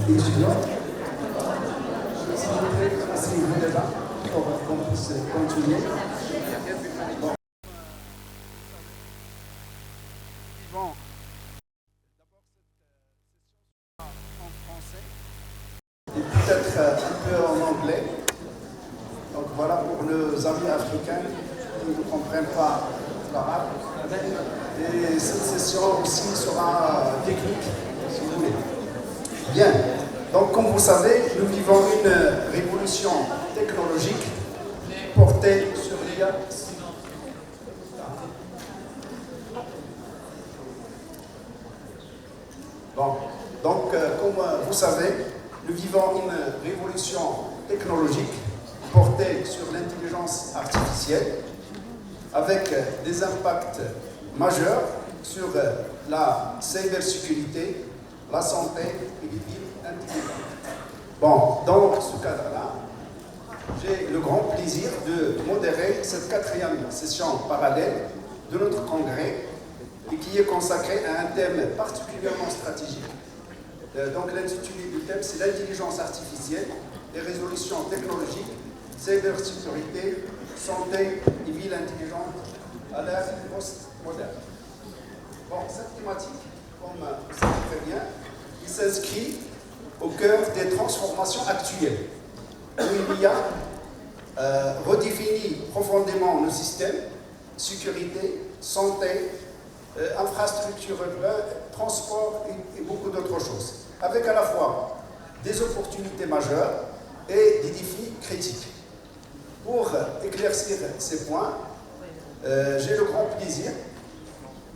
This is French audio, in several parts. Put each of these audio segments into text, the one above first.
étudiants, je suis assez là pour qu'on puisse continuer. Bon. En français et peut-être un peu en anglais. Donc voilà pour nos amis africains qui ne comprennent pas l'arabe. Et cette session aussi sera technique, si vous voulez. Bien. Donc comme vous savez, nous vivons une révolution technologique portée sur l'IA. Bon. Donc comme vous savez, nous vivons une révolution technologique portée sur l'intelligence artificielle avec des impacts majeurs sur la cybersécurité, la santé et les villes intelligentes. Bon, dans ce cadre-là, j'ai le grand plaisir de modérer cette 4e session parallèle de notre congrès et qui est consacrée à un thème particulièrement stratégique. Donc l'intitulé du thème, c'est l'intelligence artificielle, les résolutions technologiques, cybersécurité, santé et ville intelligente à l'ère post-moderne. Bon, cette thématique, comme vous savez très bien, il s'inscrit au cœur des transformations actuelles, où il y a redéfini profondément nos systèmes, sécurité, santé, infrastructures urbaines, transport et beaucoup d'autres choses, avec à la fois des opportunités majeures et des défis critiques. Pour éclaircir ces points, j'ai le grand plaisir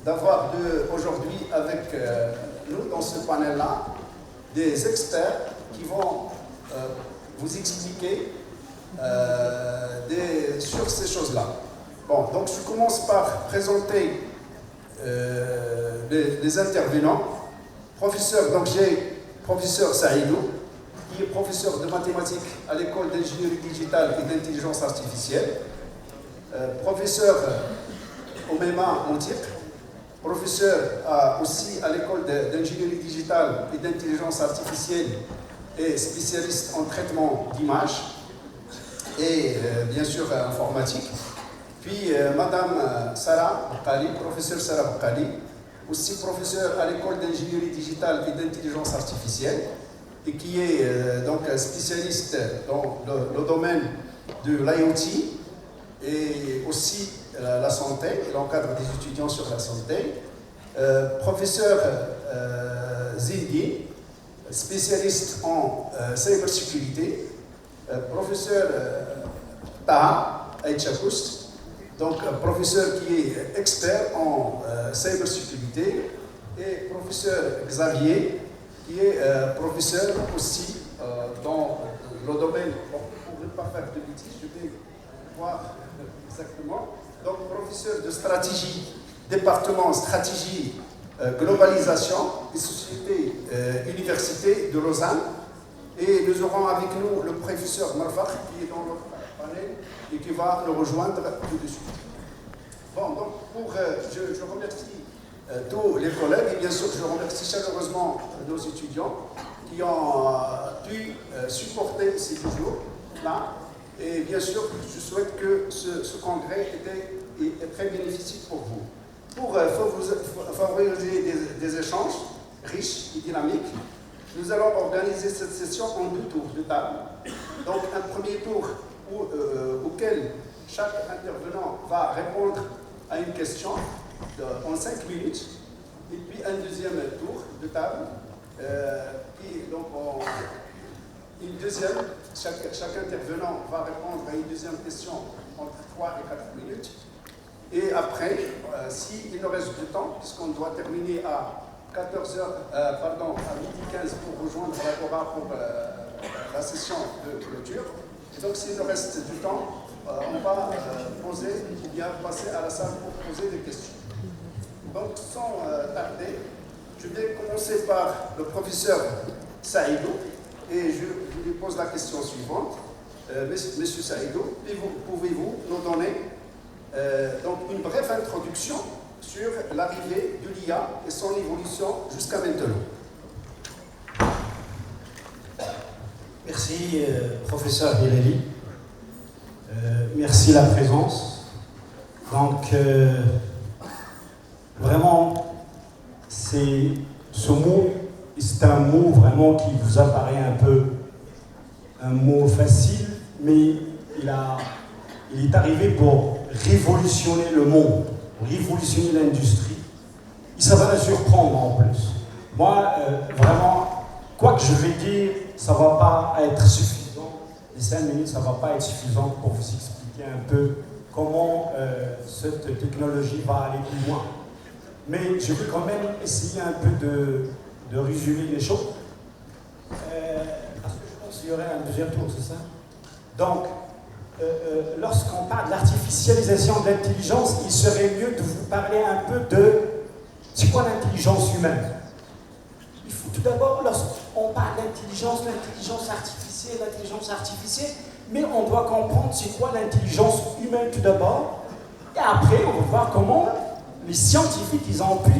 d'avoir aujourd'hui avec nous dans ce panel-là des experts qui vont vous expliquer sur ces choses-là. Bon, donc je commence par présenter les intervenants. Donc j'ai professeur Saïdou, qui est professeur de mathématiques à l'école d'ingénierie digitale et d'intelligence artificielle, professeur au MEMA Montier, professeur aussi à l'école d'ingénierie digitale et d'intelligence artificielle et spécialiste en traitement d'images et bien sûr informatique. Puis Madame Sarah Boukhali, professeure Sarah Boukhali, aussi professeure à l'école d'ingénierie digitale et d'intelligence artificielle et qui est donc spécialiste dans le domaine de l'IoT et aussi la santé, elle encadre des étudiants sur la santé. Professeur Zindi, spécialiste en cybersécurité. Professeur Taha Aïtchakoust, donc professeur qui est expert en cybersécurité, et professeur Xavier, qui est professeur aussi dans le domaine, pour ne pas faire de bêtises, je vais voir exactement, donc professeur de stratégie, département stratégie, globalisation des sociétés université de Lausanne, et nous aurons avec nous le professeur Marfakh qui est dans notre panel et qui va nous rejoindre tout de suite. Bon, donc je remercie tous les collègues et bien sûr je remercie chaleureusement nos étudiants qui ont pu supporter ces jours-là. Et bien sûr, je souhaite que ce congrès est très bénéfique pour vous. Pour favoriser des échanges riches et dynamiques, nous allons organiser cette session en 2 tours de table. Donc un premier tour auquel chaque intervenant va répondre à une question en 5 minutes, et puis un deuxième tour de table, une deuxième, chaque intervenant va répondre à une deuxième question entre 3 et 4 minutes. Et après, s'il nous reste du temps, puisqu'on doit terminer à 14h, à midi 15 pour rejoindre l'Agora pour la session de clôture. Et donc s'il nous reste du temps, on va poser ou bien passer à la salle pour poser des questions. Donc sans tarder, je vais commencer par le professeur Saïdou et je lui pose la question suivante. Monsieur Saïdou, pouvez-vous nous donner donc une brève introduction sur l'arrivée de l'IA et son évolution jusqu'à maintenant. Merci, professeur Bilali. Merci la présence. Donc, vraiment, ce mot, c'est un mot vraiment qui vous apparaît un peu un mot facile, mais il est arrivé pour révolutionner le monde, révolutionner l'industrie. Et ça va me surprendre en plus. Moi, vraiment, quoi que je vais dire, ça ne va pas être suffisant. Les 5 minutes, ça ne va pas être suffisant pour vous expliquer un peu comment cette technologie va aller plus loin. Mais je vais quand même essayer un peu de résumer les choses. Parce que je pense qu'il y aurait un deuxième tour, c'est ça? Donc, lorsqu'on parle de l'artificialisation de l'intelligence, il serait mieux de vous parler un peu de c'est quoi l'intelligence humaine. Il faut tout d'abord, lorsqu'on parle d'intelligence, l'intelligence artificielle, mais on doit comprendre c'est quoi l'intelligence humaine tout d'abord, et après on va voir comment les scientifiques ils ont pu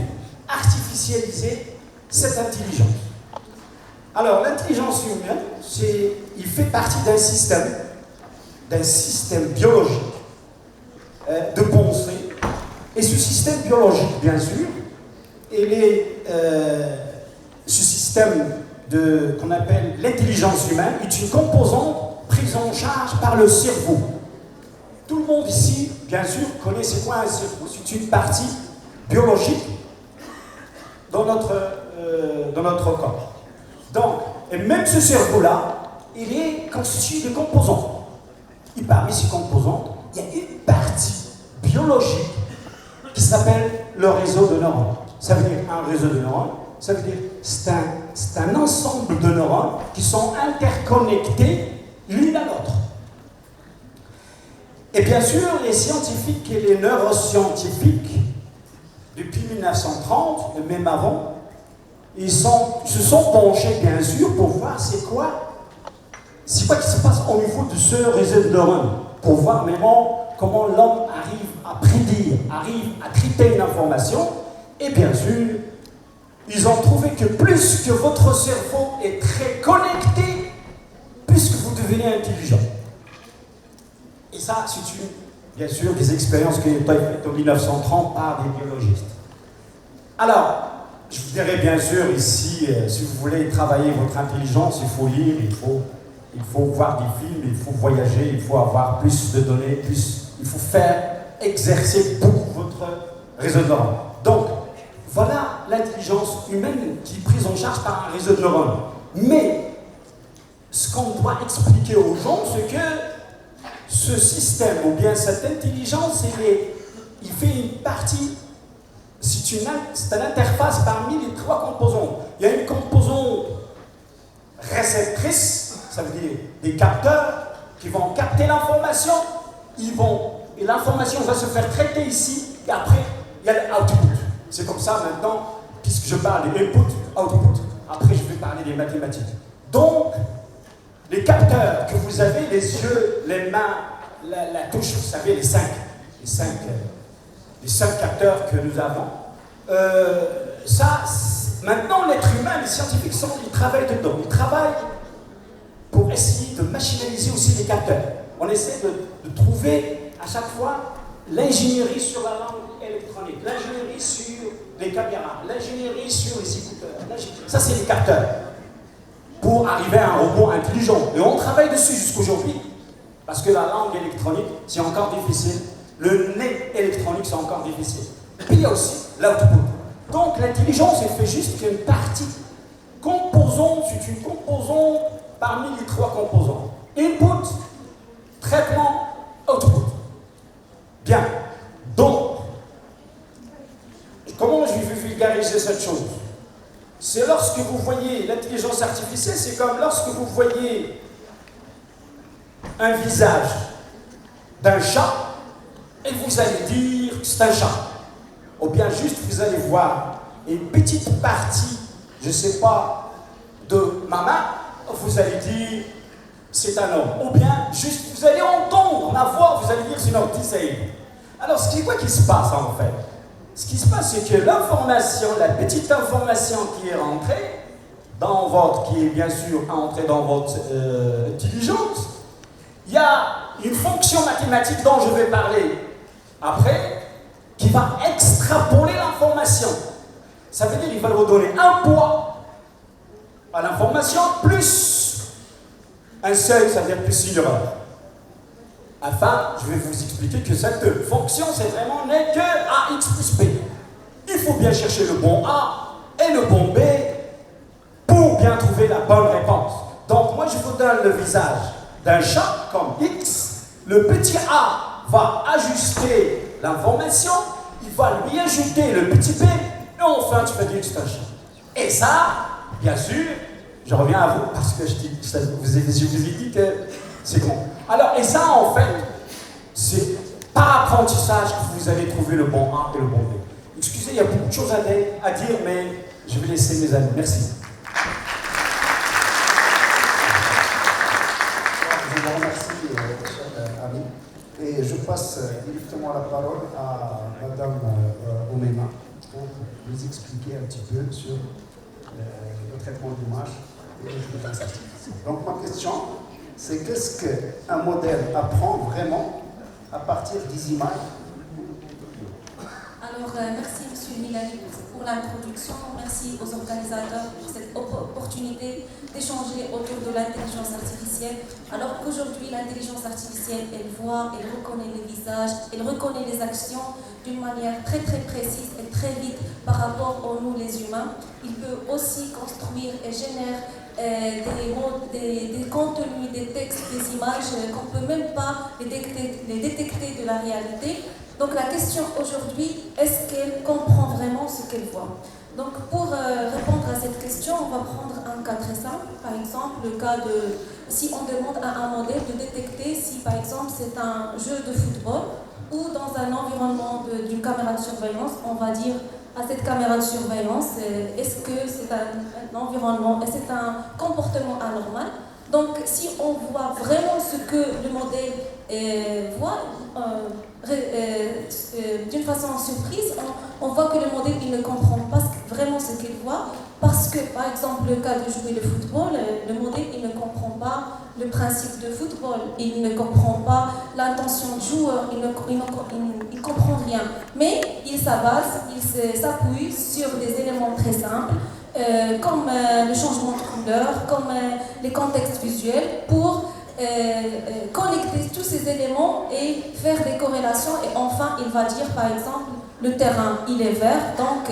artificialiser cette intelligence. Alors l'intelligence humaine, il fait partie d'un système biologique de pensée, et ce système biologique bien sûr, ce système qu'on appelle l'intelligence humaine est une composante prise en charge par le cerveau. Tout le monde ici, bien sûr, connaît c'est quoi un cerveau. C'est une partie biologique dans notre corps. Donc, et même ce cerveau-là, il est constitué de composantes. Et parmi ces composantes, il y a une partie biologique qui s'appelle le réseau de neurones. Ça veut dire un réseau de neurones, ça veut dire c'est un ensemble de neurones qui sont interconnectés l'une à l'autre. Et bien sûr, les scientifiques et les neuroscientifiques, depuis 1930, et même avant, se sont penchés bien sûr pour voir c'est quoi qui se passe au niveau de ce réseau de neurones, pour voir comment l'homme arrive à prédire, arrive à traiter une information. Et bien sûr, ils ont trouvé que plus que votre cerveau est très connecté, plus que vous devenez intelligent. Et ça, c'est bien sûr des expériences qui ont été faites en 1930 par des biologistes. Alors, je vous dirais bien sûr ici, si vous voulez travailler votre intelligence, il faut lire, il faut voir des films, il faut voyager, il faut avoir plus de données, il faut exercer beaucoup votre réseau de neurones. Donc, voilà l'intelligence humaine qui est prise en charge par un réseau de neurones. Mais, ce qu'on doit expliquer aux gens, c'est que ce système, ou bien cette intelligence, il fait une partie, c'est une interface parmi les 3 composantes. Il y a une composante réceptrice, ça veut dire des capteurs qui vont capter l'information, et l'information va se faire traiter ici, et après, il y a l'output. C'est comme ça maintenant, puisque je parle des input, output, après je vais parler des mathématiques. Donc, les capteurs que vous avez, les yeux, les mains, la touche, vous savez, les cinq capteurs que nous avons, maintenant l'être humain, les scientifiques, ils travaillent dedans. Ils travaillent pour essayer de machinaliser aussi les capteurs. On essaie de trouver à chaque fois l'ingénierie sur la langue électronique, l'ingénierie sur les caméras, l'ingénierie sur les écouteurs. Ça, c'est les capteurs. Pour arriver à un robot intelligent. Et on travaille dessus jusqu'aujourd'hui. Parce que la langue électronique, c'est encore difficile. Le nez électronique, c'est encore difficile. Puis il y a aussi l'output. Donc l'intelligence, elle fait juste qu'une partie. Composante, c'est une composante parmi les 3 composants. Input, traitement, output. Bien. Donc, comment je vais vulgariser cette chose? C'est lorsque vous voyez l'intelligence artificielle, c'est comme lorsque vous voyez un visage d'un chat et vous allez dire que c'est un chat. Ou bien juste vous allez voir une petite partie, je ne sais pas, de ma main, vous allez dire c'est un homme. Ou bien juste vous allez entendre ma voix, vous allez dire c'est une ortie. Alors c'est quoi qui se passe en fait? ce qui se passe, c'est que l'information, la petite information qui est rentrée dans votre, qui est bien sûr entrée dans votre intelligence, il y a une fonction mathématique dont je vais parler après, qui va extrapoler l'information. Ça veut dire qu'il va vous donner un poids à l'information plus un seuil, ça veut dire plus une erreur. Enfin, je vais vous expliquer que cette fonction, c'est vraiment n'est que AX plus B. Il faut bien chercher le bon A et le bon B pour bien trouver la bonne réponse. Donc, moi, je vous donne le visage d'un chat comme X. Le petit A va ajuster l'information, il va lui ajouter le petit B, et enfin, tu vas dire que c'est un chat. Et ça, bien sûr, je reviens à vous, parce que je vous ai dit que c'est con. Alors, et ça, en fait, c'est par apprentissage que vous allez trouver le bon A et le bon B. Excusez, il y a beaucoup de choses à dire, mais je vais laisser mes amis. Merci. Je vous remercie, cher ami. Et je passe directement la parole à Madame Oumeima pour nous expliquer un petit peu sur le traitement d'image et l'intelligence artificielle. Donc ma question, c'est qu'est-ce qu'un modèle apprend vraiment à partir des images? Alors, merci M. Milani pour l'introduction. Merci aux organisateurs pour cette opportunité d'échanger autour de l'intelligence artificielle. Alors qu'aujourd'hui, l'intelligence artificielle, elle voit, elle reconnaît les visages, elle reconnaît les actions d'une manière très très précise et très vite par rapport à nous les humains. Il peut aussi construire et générer des contenus, des textes, des images qu'on ne peut même pas les détecter de la réalité. Donc la question aujourd'hui, est-ce qu'elle comprend vraiment ce qu'elle voit? Donc pour répondre à cette question, on va prendre un cas très simple. Par exemple, le cas de si on demande à un modèle de détecter si par exemple c'est un jeu de football ou dans un environnement d'une caméra de surveillance, on va dire à cette caméra de surveillance, est-ce que c'est un environnement, est-ce que c'est un comportement anormal? Donc si on voit vraiment ce que le modèle voit, d'une façon surprise, on voit que le modèle il ne comprend pas vraiment ce qu'il voit, parce que par exemple le cas de jouer le football, le modèle il ne comprend pas le principe de football, il ne comprend pas l'intention du joueur, il ne comprend rien, mais il s'appuie sur des éléments très simples, comme le changement de couleur, comme les contextes visuels, pour connecter tous ces éléments et faire des corrélations, et enfin il va dire par exemple le terrain il est vert, donc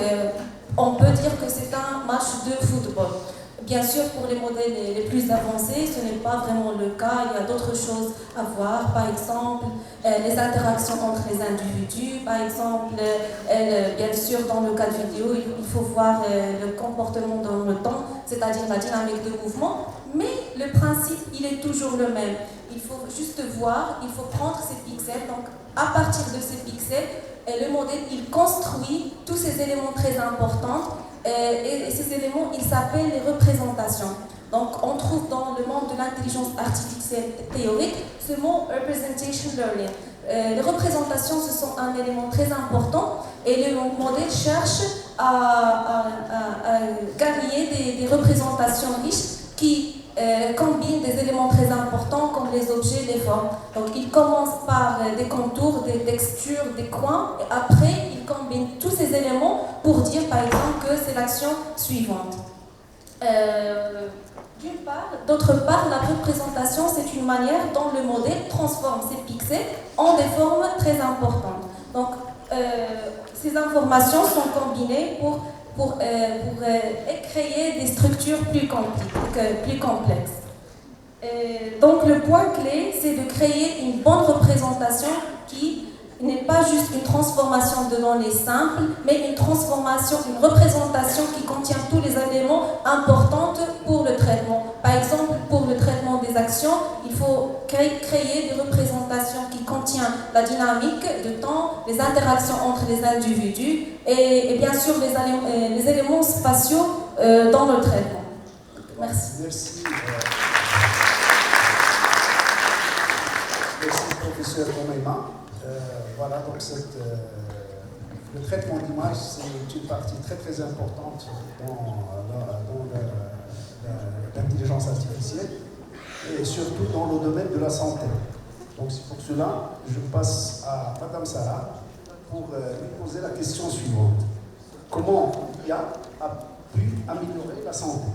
on peut dire que c'est un match de football. Bien sûr, pour les modèles les plus avancés, ce n'est pas vraiment le cas, il y a d'autres choses à voir, par exemple les interactions entre les individus, par exemple, bien sûr dans le cas de vidéo, il faut voir le comportement dans le temps, c'est-à-dire la dynamique de mouvement, mais le principe il est toujours le même. Il faut juste voir, il faut prendre ces pixels, donc à partir de ces pixels, le modèle il construit tous ces éléments très importants. Et ces éléments, ils s'appellent les représentations. Donc, on trouve dans le monde de l'intelligence artificielle théorique ce mot representation learning. Les représentations, ce sont un élément très important et le modèle cherche à gagner des représentations riches qui combinent des éléments très importants comme les objets, les formes. Donc, il commence par des contours, des textures, des coins, et après, il combine tous ces éléments pour dire, par exemple, que c'est l'action suivante. D'une part. D'autre part, la représentation, c'est une manière dont le modèle transforme ces pixels en des formes très importantes. Donc, ces informations sont combinées pour créer des structures plus complexes. Donc le point clé, c'est de créer une bonne représentation qui n'est pas juste une transformation de données simples, mais une représentation qui contient tous les éléments importants pour le traitement. Par exemple, pour le traitement des actions, il faut créer des représentations qui contiennent la dynamique de temps, les interactions entre les individus et bien sûr les éléments spatiaux dans le traitement. Merci. Merci. Merci, professeur Oumeima. Voilà donc cette le traitement d'image, c'est une partie très très importante dans l'intelligence artificielle et surtout dans le domaine de la santé. Donc c'est pour cela que je passe à Madame Sarah pour lui poser la question suivante. Comment l'IA a pu améliorer la santé?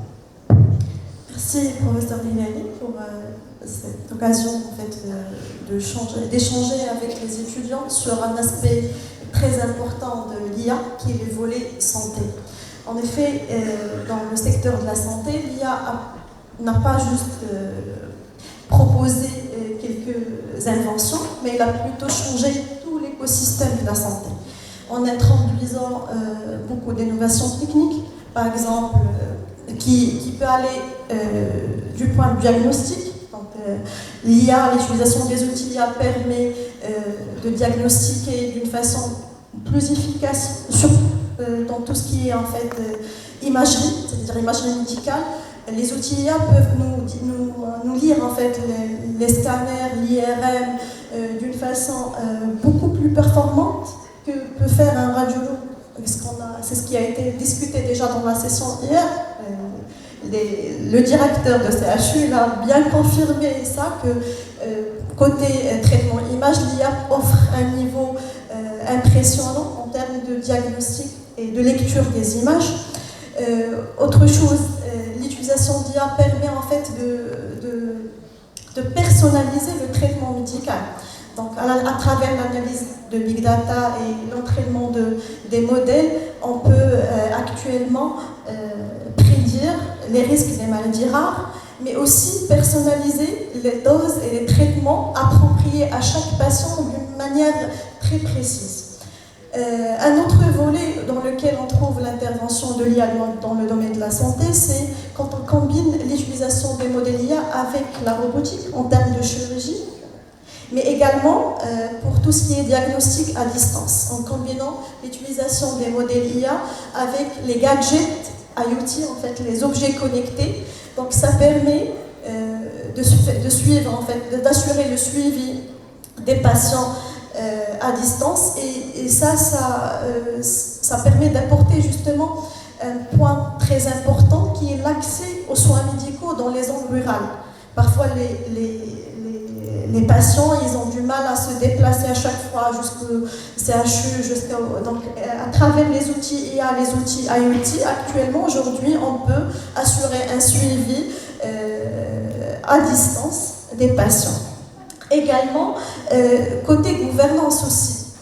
Merci professeur Lilani pour cette occasion en fait, d'échanger avec les étudiants sur un aspect très important de l'IA qui est le volet santé. En effet, dans le secteur de la santé, l'IA n'a pas juste proposé quelques inventions, mais elle a plutôt changé tout l'écosystème de la santé en introduisant beaucoup d'innovations techniques, par exemple, qui peut aller du point de diagnostic. Donc, l'IA, l'utilisation des outils l'IA permet de diagnostiquer d'une façon plus efficace, surtout dans tout ce qui est en fait imagerie, c'est-à-dire imagerie médicale. Les outils IA peuvent nous lire en fait les scanners, l'IRM d'une façon beaucoup plus performante que peut faire un radiologue. C'est ce qui a été discuté déjà dans la session hier. Le directeur de CHU a bien confirmé ça, que côté traitement image, l'IA offre un niveau impressionnant en termes de diagnostic et de lecture des images. Autre chose, l'utilisation d'IA permet en fait de personnaliser le traitement médical. Donc à travers l'analyse de Big Data et l'entraînement des modèles, on peut actuellement prédire les risques des maladies rares, mais aussi personnaliser les doses et les traitements appropriés à chaque patient d'une manière très précise. Un autre volet dans lequel on trouve l'intervention de l'IA dans le domaine de la santé, c'est quand on combine l'utilisation des modèles IA avec la robotique en termes de chirurgie, mais également pour tout ce qui est diagnostic à distance, en combinant l'utilisation des modèles IA avec les gadgets IoT, en fait, les objets connectés. Donc ça permet de suivre, en fait, d'assurer le suivi des patients à distance, et ça permet d'apporter justement un point très important qui est l'accès aux soins médicaux dans les zones rurales. Parfois les patients, ils ont du mal à se déplacer à chaque fois jusqu'au CHU, donc à travers les outils IA, les outils IoT, actuellement aujourd'hui on peut assurer un suivi à distance des patients. Également, côté gouvernance aussi,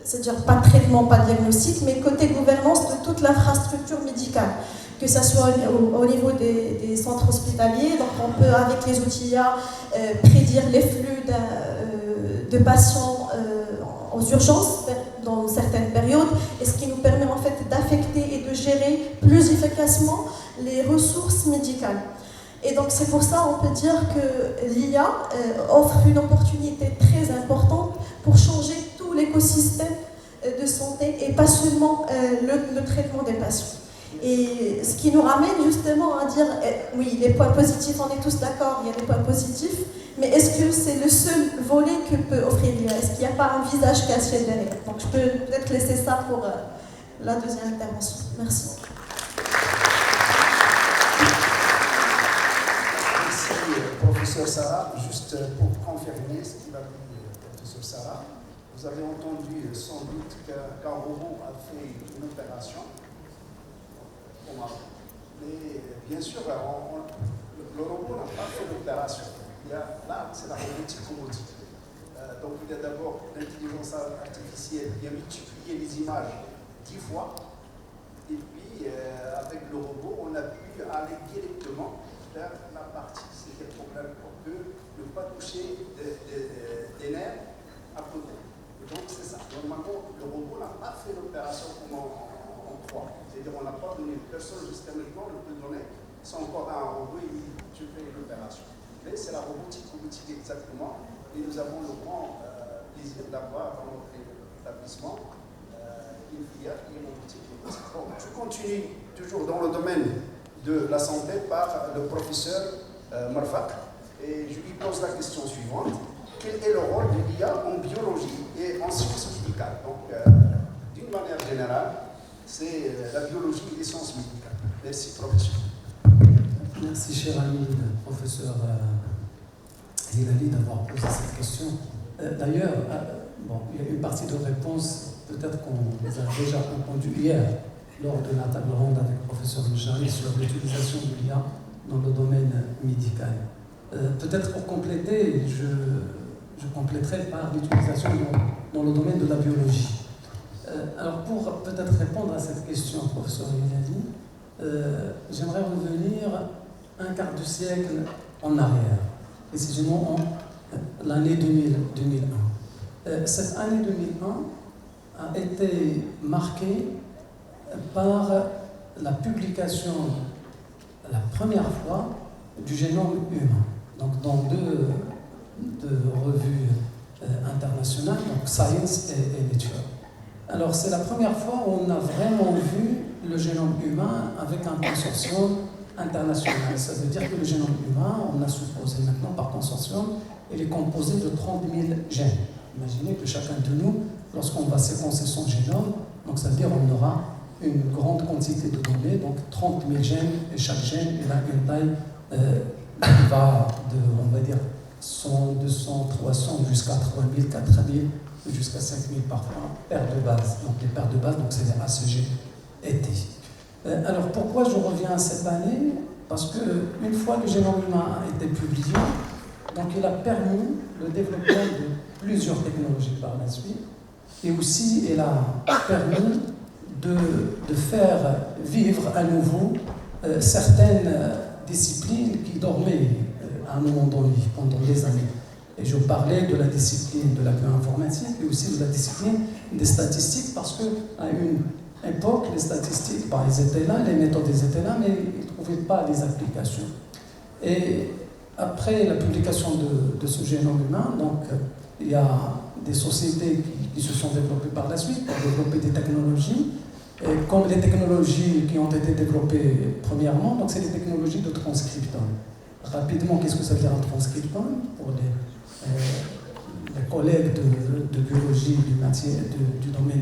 c'est-à-dire pas traitement, pas diagnostic, mais côté gouvernance de toute l'infrastructure médicale, que ce soit au niveau des centres hospitaliers. Donc on peut, avec les outils IA, prédire les flux de patients aux urgences dans certaines périodes, et ce qui nous permet en fait d'affecter et de gérer plus efficacement les ressources médicales. Et donc c'est pour ça on peut dire que l'IA offre une opportunité très importante pour changer tout l'écosystème de santé et pas seulement le traitement des patients. Et ce qui nous ramène justement à dire, oui, les points positifs, on est tous d'accord, il y a des points positifs, mais est-ce que c'est le seul volet que peut offrir l'IA? Est-ce qu'il n'y a pas un visage caché derrière? Donc je peux peut-être laisser ça pour la deuxième intervention. Merci. Professeur Sarah, juste pour confirmer ce qu'il a dit, professeur Sarah, vous avez entendu sans doute qu'un robot a fait une opération, mais bien sûr, le robot n'a pas fait l'opération. Là, c'est la robotique qu'on dit. Donc il y a d'abord l'intelligence artificielle qui a multiplié les images 10 fois, et puis avec le robot, on a pu aller directement vers la partie, c'est des problèmes pour ne pas toucher des nerfs à côté. Donc c'est ça. Normalement, le robot n'a pas fait l'opération comme on croit. C'est-à-dire qu'on n'a pas donné personne jusqu'à maintenant ne peut donner sans encore un robot et tu fais l'opération. Mais c'est la robotique exactement, et nous avons le grand plaisir d'avoir dans notre établissement une filière qui est robotique. Bon, je continue toujours dans le domaine de la santé par le professeur Marfak, et je lui pose la question suivante. Quel est le rôle de l'IA en biologie et en sciences médicales? Donc, d'une manière générale, c'est la biologie et les sciences médicales. Merci, professeur. Merci, cher ami, professeur Hilali, d'avoir posé cette question. D'ailleurs, il y a une partie de réponse, peut-être qu'on les a déjà entendues hier, lors de la table ronde avec le professeur Mouchari sur l'utilisation de l'IA dans le domaine médical. Peut-être pour compléter, je compléterai par l'utilisation dans le domaine de la biologie. Alors pour peut-être répondre à cette question, professeur Hilali, j'aimerais revenir un quart de siècle en arrière, précisément en l'année 2001. Cette année 2001 a été marquée par la publication, la première fois, du génome humain, donc dans deux revues internationales, donc Science et Nature. Alors c'est la première fois où on a vraiment vu le génome humain avec un consortium international. Ça veut dire que le génome humain, on a supposé maintenant par consortium, il est composé de 30 000 gènes. Imaginez que chacun de nous, lorsqu'on va séquencer son génome, donc ça veut dire qu'on aura une grande quantité de données, donc 30 000 gènes, et chaque gène il a une taille qui va de, on va dire, 100, 200, 300, jusqu'à 3000, 4000, jusqu'à 5000 parfois, paires de base. Donc les paires de base, donc c'est les ACG et T. Alors pourquoi je reviens à cette année? Parce qu'une fois le génome humain a été publié, donc il a permis le développement de plusieurs technologies par la suite, et aussi il a permis de faire vivre à nouveau certaines disciplines qui dormaient à un moment donné, pendant des années. Et je parlais de la discipline de la bioinformatique et aussi de la discipline des statistiques, parce qu'à une époque, les statistiques, ils étaient là, les méthodes étaient là, mais ils ne trouvaient pas les applications. Et après la publication de ce génome humain, donc, il y a des sociétés qui se sont développées par la suite pour développer des technologies. Et comme les technologies qui ont été développées premièrement, donc c'est les technologies de transcriptome. Rapidement, qu'est-ce que ça veut dire un transcriptome? Pour les collègues de biologie, du domaine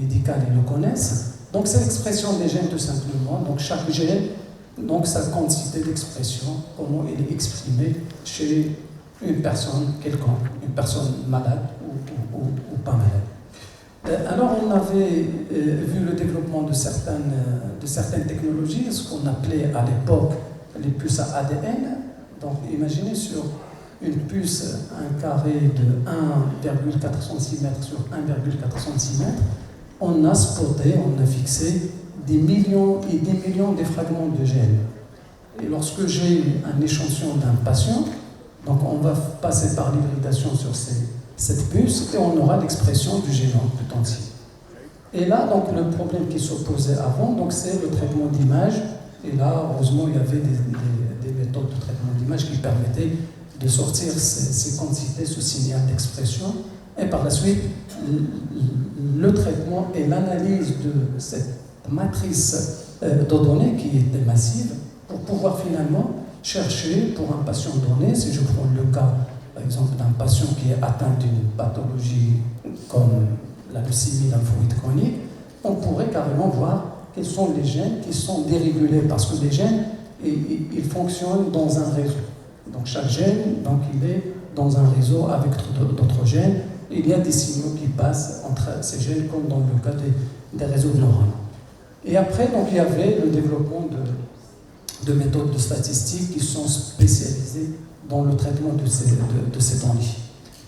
médical, ils le connaissent. Donc c'est l'expression des gènes tout simplement. Donc chaque gène, donc sa quantité d'expression, comment il est exprimé chez une personne quelconque, une personne malade ou pas malade. Alors on avait vu le développement de certaines technologies, ce qu'on appelait à l'époque les puces à ADN. Donc imaginez sur une puce, un carré de 1,4 cm sur 1,4 cm, on a spoté, on a fixé des millions et des millions de fragments de gènes. Et lorsque j'ai un échantillon d'un patient, donc on va passer par l'hybridation sur cette puce et on aura l'expression du génome tout entier. Et là, donc, le problème qui s'opposait avant, donc, c'est le traitement d'image. Et là, heureusement, il y avait des méthodes de traitement d'image qui permettaient de sortir ces quantités, ce signal d'expression. Et par la suite, le traitement et l'analyse de cette matrice de données qui était massive pour pouvoir finalement chercher pour un patient donné, si je prends le cas, par exemple, d'un patient qui est atteint d'une pathologie comme la leucémie lymphoïde chronique, on pourrait carrément voir quels sont les gènes qui sont dérégulés, parce que les gènes, ils fonctionnent dans un réseau. Donc chaque gène, donc, il est dans un réseau avec d'autres gènes. Il y a des signaux qui passent entre ces gènes, comme dans le cas des réseaux de neurones. Et après, donc, il y avait le développement de méthodes de statistiques qui sont spécialisées dans le traitement de ces données,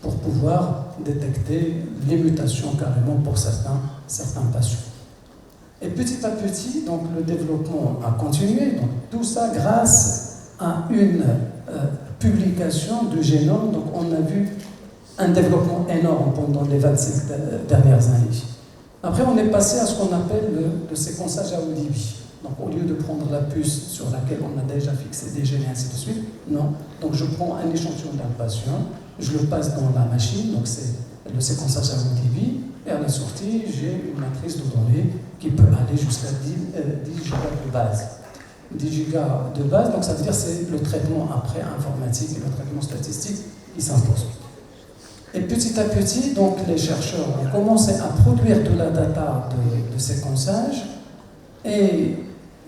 pour pouvoir détecter les mutations carrément pour certains patients. Et petit à petit, donc, le développement a continué. Donc, tout ça grâce à une publication du génome. Donc, on a vu un développement énorme pendant les 25 dernières années. Après, on est passé à ce qu'on appelle le séquençage à haut débit. Donc, au lieu de prendre la puce sur laquelle on a déjà fixé des gènes et ainsi de suite, non. Donc, je prends un échantillon d'un patient, je le passe dans la machine, donc c'est le séquençage à haut débit, et à la sortie, j'ai une matrice de données qui peut aller jusqu'à 10 gigas de base. 10 gigas de base, donc ça veut dire que c'est le traitement après informatique et le traitement statistique qui s'impose. Et petit à petit, donc, les chercheurs ont commencé à produire de la data de séquençage. Et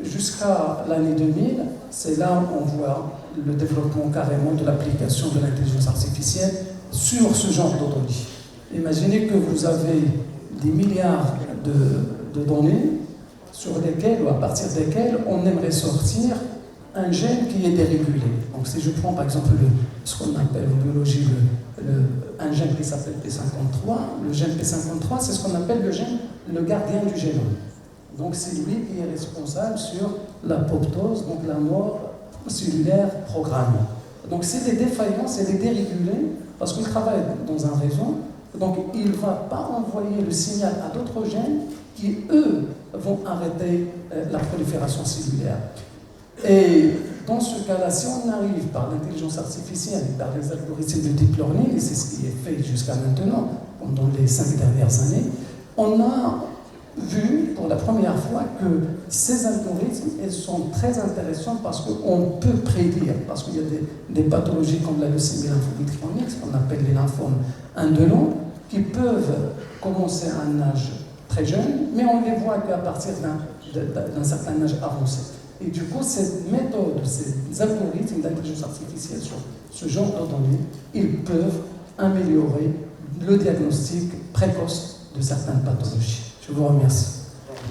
jusqu'à l'année 2000, c'est là où on voit le développement carrément de l'application de l'intelligence artificielle sur ce genre de données. Imaginez que vous avez des milliards de données sur lesquelles ou à partir desquelles on aimerait sortir un gène qui est dérégulé. Donc si je prends par exemple ce qu'on appelle en biologie un gène qui s'appelle P53, le gène P53 c'est ce qu'on appelle le gardien du génome. Donc c'est lui qui est responsable sur l'apoptose, donc la mort cellulaire programmée. Donc c'est des défaillances, c'est des dérégulés, parce qu'il travaille dans un réseau, donc il ne va pas envoyer le signal à d'autres gènes qui, eux, vont arrêter la prolifération cellulaire. Et dans ce cas-là, si on arrive par l'intelligence artificielle et par les algorithmes de deep learning, et c'est ce qui est fait jusqu'à maintenant, pendant les 5 dernières années, on a vu pour la première fois que ces algorithmes ils sont très intéressants parce qu'on peut prédire, parce qu'il y a des pathologies comme la leucémie lymphocytique chronique, ce qu'on appelle les lymphomes indolents, qui peuvent commencer à un âge très jeune, mais on les voit qu'à partir d'un certain âge avancé. Et du coup, cette méthode, ces algorithmes d'intelligence artificielle sur ce genre de données, ils peuvent améliorer le diagnostic précoce de certaines pathologies. Je vous remercie.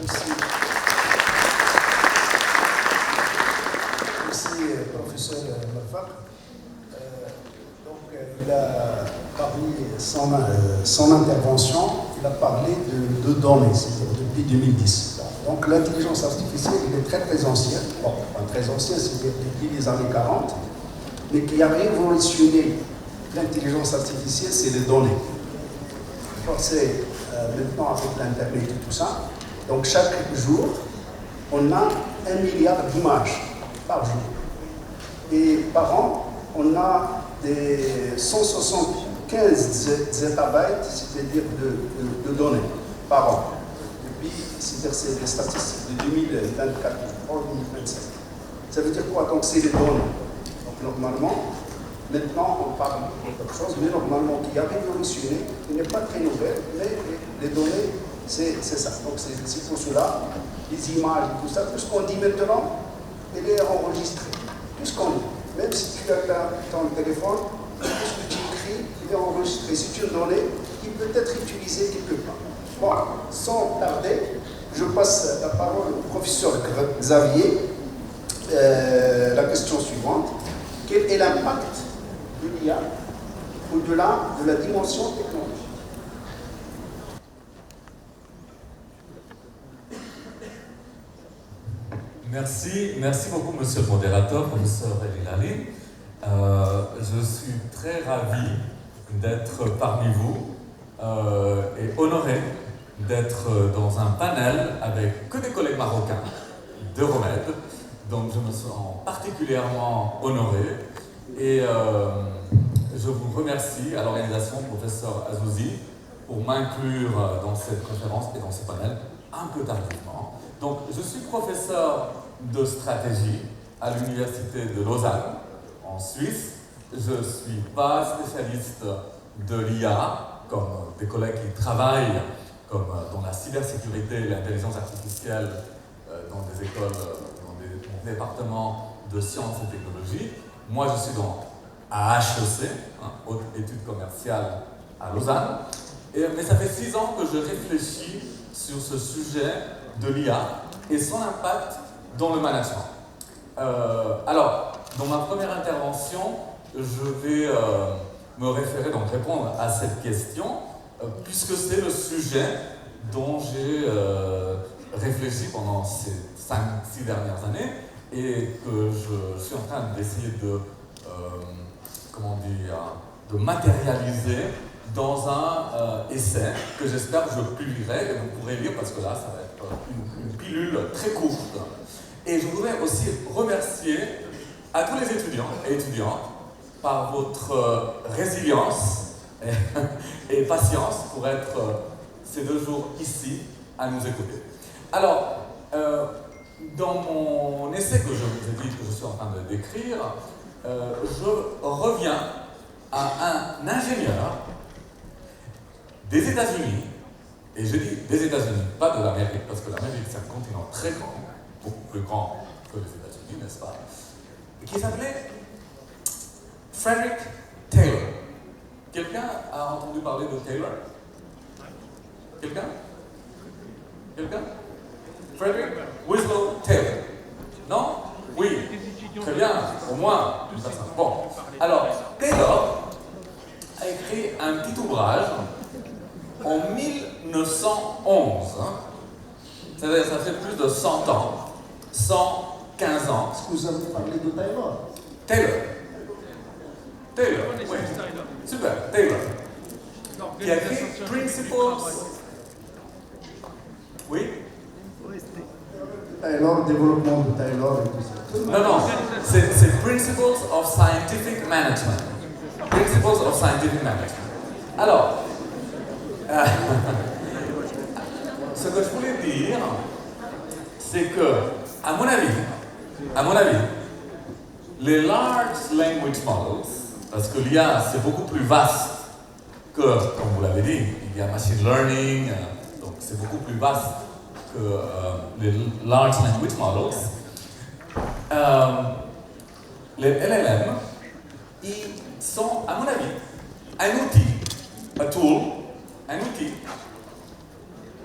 Merci. Merci, professeur Lafaq. Il a parlé, son intervention, il a parlé de données, c'est-à-dire depuis 2010. Donc l'intelligence artificielle, elle est très très ancienne, bon, pas très ancienne, c'est-à-dire depuis les années 40, mais qui a révolutionné l'intelligence artificielle, c'est les données. C'est maintenant avec l'Internet et tout ça, donc chaque jour, on a 1 milliard d'images par jour. Et par an, on a des 175 zétabytes, c'est-à-dire de données par an. C'est des statistiques de 2024 au 2027. Ça veut dire quoi? Donc c'est les données. Donc normalement, maintenant on parle d'autre chose, mais normalement qui a révolutionné, qui n'est pas très nouvelle, mais les données, c'est ça. Donc c'est pour cela, les images et tout ça, tout ce qu'on dit maintenant, elle est enregistrée. Tout ce qu'on dit. Même si tu as ton téléphone, tout ce que tu écris, il est enregistré. C'est une donnée qui peut être utilisée quelque part. Bon, sans tarder, je passe la parole au professeur Xavier. La question suivante. Quel est l'impact de l'IA au-delà de la dimension technologique? Merci beaucoup, monsieur le modérateur, professeur Elilali. Je suis très ravi d'être parmi vous et honoré d'être dans un panel avec que des collègues marocains de Remède. Donc je me sens particulièrement honoré et je vous remercie à l'organisation, professeur Azouzi, pour m'inclure dans cette conférence et dans ce panel un peu tardivement. Donc je suis professeur de stratégie à l'université de Lausanne, en Suisse. Je ne suis pas spécialiste de l'IA, comme des collègues qui travaillent comme dans la cybersécurité et l'intelligence artificielle dans des écoles, dans des départements de sciences et technologies. Moi, je suis à HEC, Haute Études Commerciales à Lausanne. Mais ça fait 6 ans que je réfléchis sur ce sujet de l'IA et son impact dans le management. Alors, dans ma première intervention, je vais me référer, donc répondre à cette question, puisque c'est le sujet dont j'ai réfléchi pendant ces 5-6 dernières années et que je suis en train d'essayer de matérialiser dans un essai que j'espère que je publierai et vous pourrez lire parce que là, ça va être une pilule très courte. Et je voudrais aussi remercier à tous les étudiants et étudiantes par votre résilience et patience pour être ces 2 jours ici à nous écouter. Alors, dans mon essai que je vous ai dit que je suis en train de décrire, je reviens à un ingénieur des États-Unis, et je dis des États-Unis, pas de l'Amérique, parce que l'Amérique c'est un continent très grand, beaucoup plus grand que les États-Unis, n'est-ce pas, qui s'appelait Frederick Taylor. Quelqu'un a entendu parler de Taylor? Quelqu'un? Frederick Winslow Taylor. Non? Oui. Très bien, au moins une personne. Bon, alors, Taylor a écrit un petit ouvrage en 1911. C'est-à-dire, ça fait plus de 100 ans, 115 ans. Est-ce que vous avez parlé de Taylor? Taylor, oui. Super, Taylor. Qui a écrit Principles. Oui? Taylor, développement de Taylor et tout ça. Non, c'est Principles of Scientific Management. Principles of Scientific Management. Alors, ce que je voulais dire, c'est que, à mon avis, les large language models, parce que l'IA c'est beaucoup plus vaste que, comme vous l'avez dit, il y a machine learning, donc c'est beaucoup plus vaste que les large language models. Les LLM, ils sont, à mon avis, un outil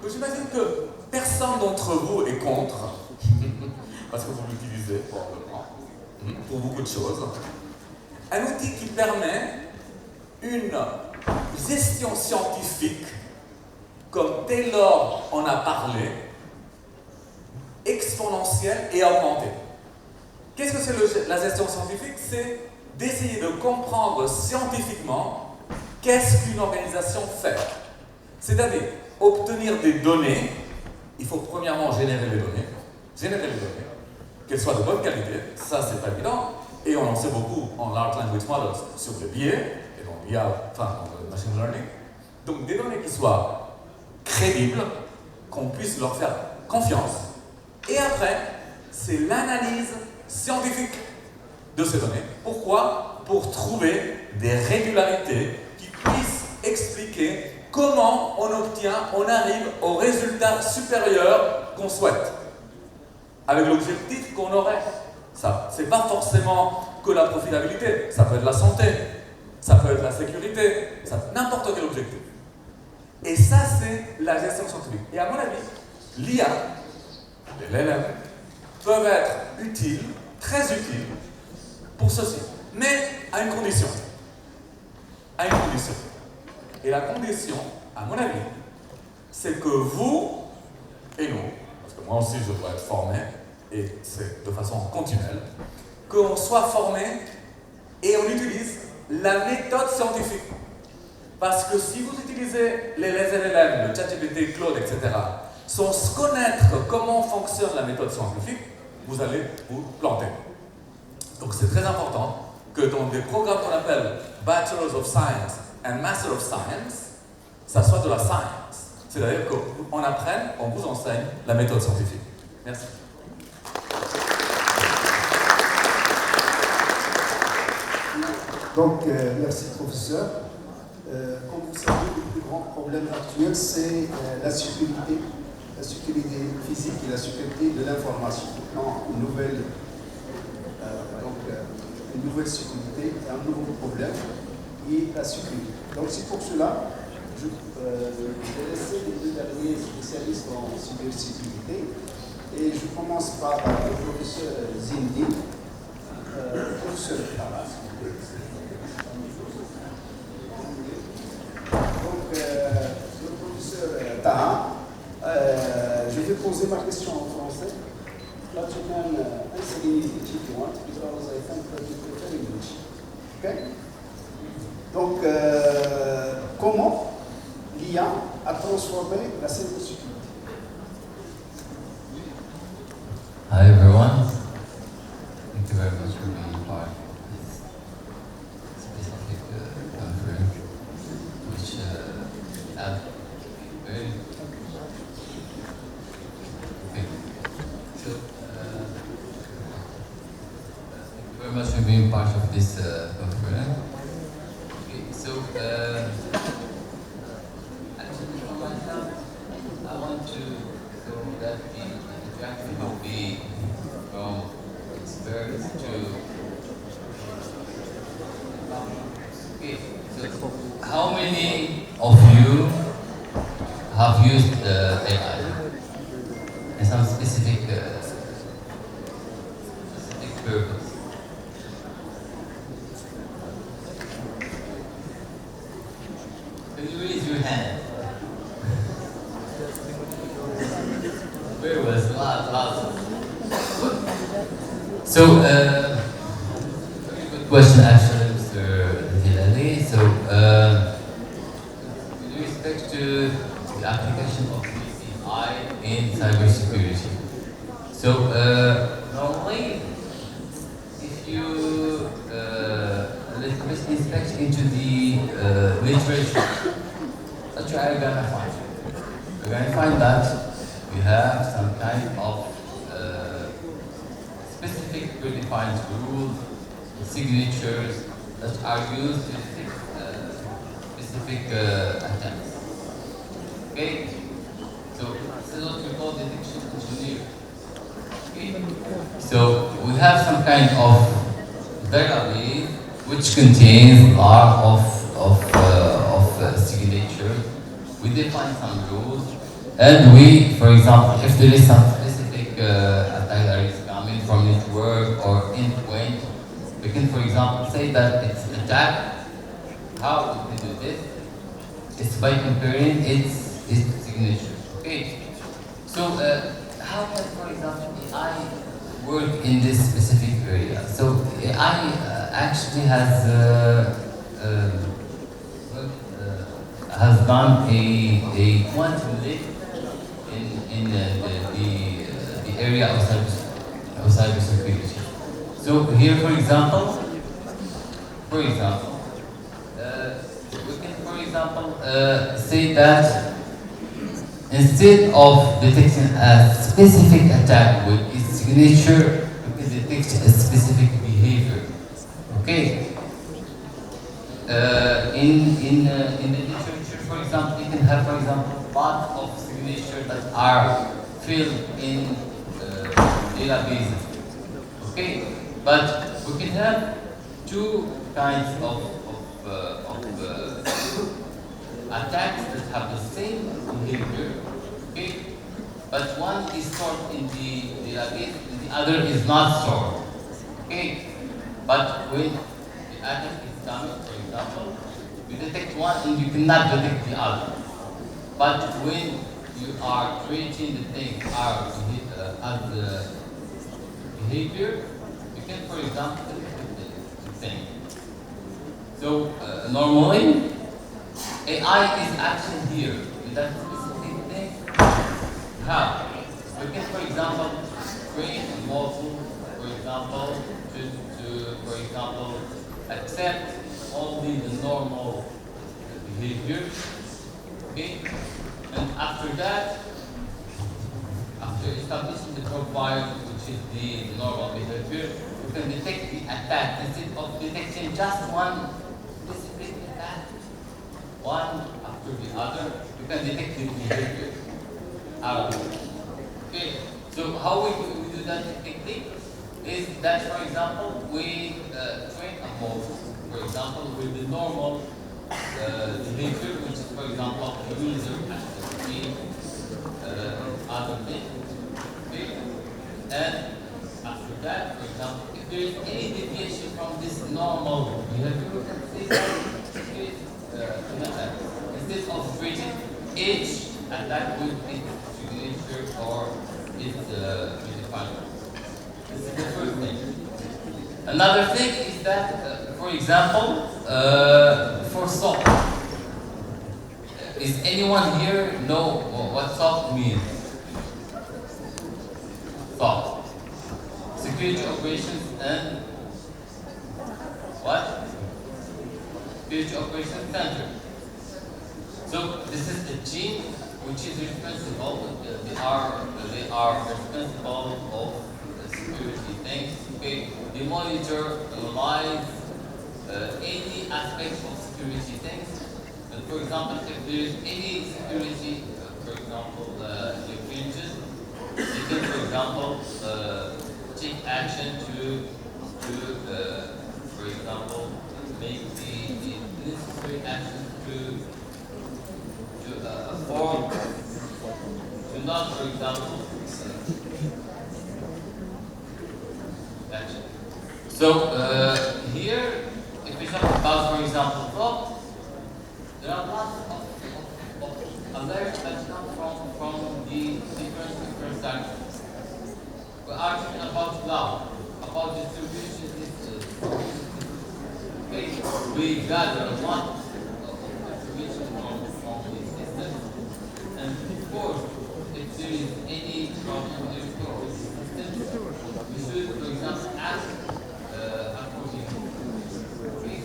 que j'imagine que personne d'entre vous est contre, parce que vous l'utilisez pour beaucoup de choses. Un outil qui permet une gestion scientifique, comme Taylor en a parlé, exponentielle et augmentée. Qu'est-ce que c'est la gestion scientifique? C'est d'essayer de comprendre scientifiquement qu'est-ce qu'une organisation fait. C'est-à-dire, obtenir des données, il faut premièrement générer les données, qu'elles soient de bonne qualité, ça c'est pas évident, et on en sait beaucoup en large language models sur les biais, et donc l'IA, enfin le machine learning. Donc des données qui soient crédibles, qu'on puisse leur faire confiance. Et après, c'est l'analyse scientifique de ces données. Pourquoi? Pour trouver des régularités qui puissent expliquer comment on arrive au résultat supérieur qu'on souhaite, avec l'objectif qu'on aurait. Ça, c'est pas forcément que la profitabilité, ça peut être la santé, ça peut être la sécurité, n'importe quel objectif. Et ça, c'est la gestion scientifique. Et à mon avis, l'IA, les LLM, peuvent être utiles, très utiles, pour ceci. Mais à une condition. Et la condition, à mon avis, c'est que vous et nous, parce que moi aussi je dois être formé, et c'est de façon continuelle, qu'on soit formé et on utilise la méthode scientifique. Parce que si vous utilisez les LLM, le ChatGPT, Claude, etc., sans connaître comment fonctionne la méthode scientifique, vous allez vous planter. Donc c'est très important que dans des programmes qu'on appelle Bachelor of Science and Master of Science, ça soit de la science. C'est-à-dire qu'on apprenne, on vous enseigne la méthode scientifique. Merci. Donc, merci professeur. Comme vous savez, le plus grand problème actuel, c'est la sécurité physique et la sécurité de l'information. Une nouvelle sécurité, un nouveau problème, et la sécurité. Donc c'est pour cela que je vais laisser les deux derniers spécialistes en cybersécurité. Et je commence par le professeur Zindi, professeur Taras. Donc, le professeur Taha, je vais poser ma question en français. Là, tu can answer in English if you want, because I think that you prefer English. Okay? Donc, comment l'IA a transformé la cybersécurité? Hi everyone. Thank you very much for being part of this specific conference, which had very okay. So thank you very much for being part of this conference. Okay, so have used AI in some specific purpose? Can you raise your hand? Where was last? So, very good question actually, Mr. Hilali. So, with respect to the application of AI in cybersecurity. So, normally, if you let's inspect into the literature, that's what you're gonna find. You're gonna find that we have some kind of specific predefined rules, signatures that are used to detect specific attempts. Okay? So this is what we call detection engineering. Okay? So we have some kind of database which contains a lot of signatures. We define some rules, and we, for example, if there is some specific attack that is coming from network or endpoint, we can, for example, say that it's attack. How we do this? It's by comparing its signature. Okay. So how can, for example, AI work in this specific area? So AI actually has done a quantum leap in the area of cybersecurity. So here, for example, we can, for example, say that instead of detecting a specific attack with its signature, we can detect a specific behavior. Okay. In the literature, for example, you can have, for example, lots of signatures that are filled in databases. Okay, but we can have two kinds of attacks that have the same behavior. Okay, but one is stored in the database, and the other is not stored. Okay, but when the attack is coming, for example, you detect one and you cannot detect the other. But when you are creating the thing as the behavior, you can, for example, detect the thing. So normally, AI is actually here with that specific thing. How? We can, for example, train a model, for example, for example, accept only the normal behavior. Okay? And after that, after establishing the profile, which is the normal behavior, you can detect the attack. Instead of detecting just one specific attack, one after the other, you can detect the behavior out of it. Okay, so how we do that technically is that, for example, we train a model, for example, with the normal behavior, which is, for example, the user activity, other things. Okay, and after that, for example, if there is any deviation from this normal behavior, we can say that it is an attack. Instead of treating each attack with its signature or its predefined. This is the first thing. Another thing is that, for example, for SOC. Is anyone here know what SOC means? SOC. Security Operations and what? Security Operations Center. So this is a team which is responsible. They are responsible of security things. Okay, they monitor, analyze any aspect of security things. And for example, if there is any security, for example, breaches, they can, for example, take action to for example, make the necessary action to form not, for example, action. So here, if we talk about, for example, thought, there are lots of alerts that come from the different sectors. We are talking about cloud, about distribution systems. Okay, we gather a lot of information from these systems, and of course, if there is any problem with the system, we should, for example, ask accordingly. Okay?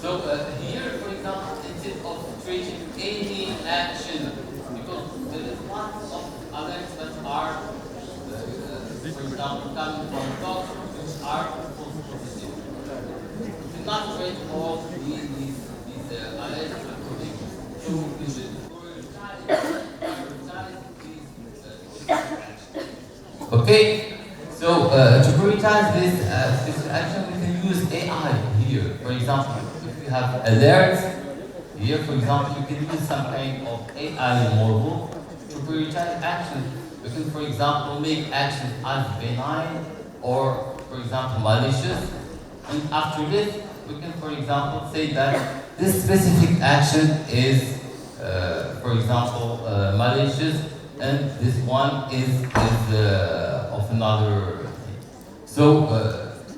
So here, for example, instead of treating any action, because there is lots of alerts that are, for example, coming from dogs which are positive. Do not treat all these alerts accordingly. So we should prioritize these actions. Okay. So to prioritize this action, we can use AI here. For example, if you have alerts here, for example, you can use some kind of AI model to prioritize actions. You can, for example, make actions as benign or, for example, malicious. And after this, we can, for example, say that this specific action is, for example, malicious, and this one is of another thing. So